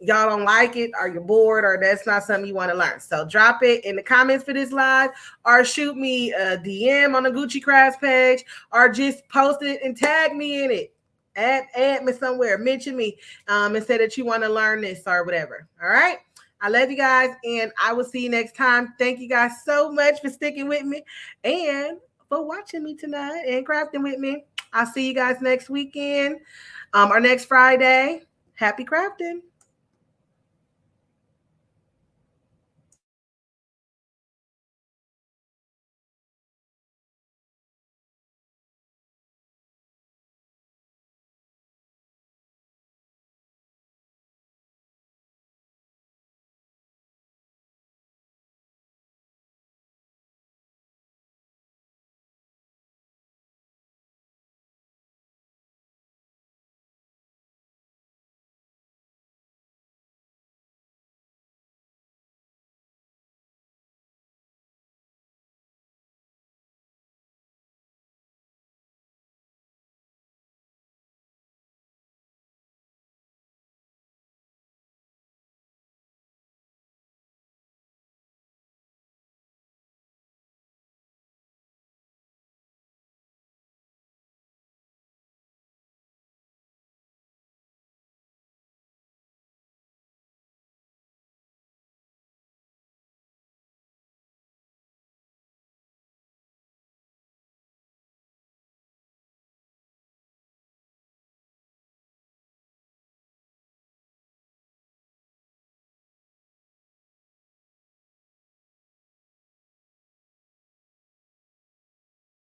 y'all don't like it or you're bored or that's not something you want to learn. So drop it in the comments for this live or shoot me a DM on the Gucci Crafts page or just post it and tag me in it. Add me somewhere, mention me, and say that you want to learn this or whatever. All right. I love you guys, and I will see you next time. Thank you guys so much for sticking with me and for watching me tonight and crafting with me. I'll see you guys next weekend or next Friday. Happy crafting.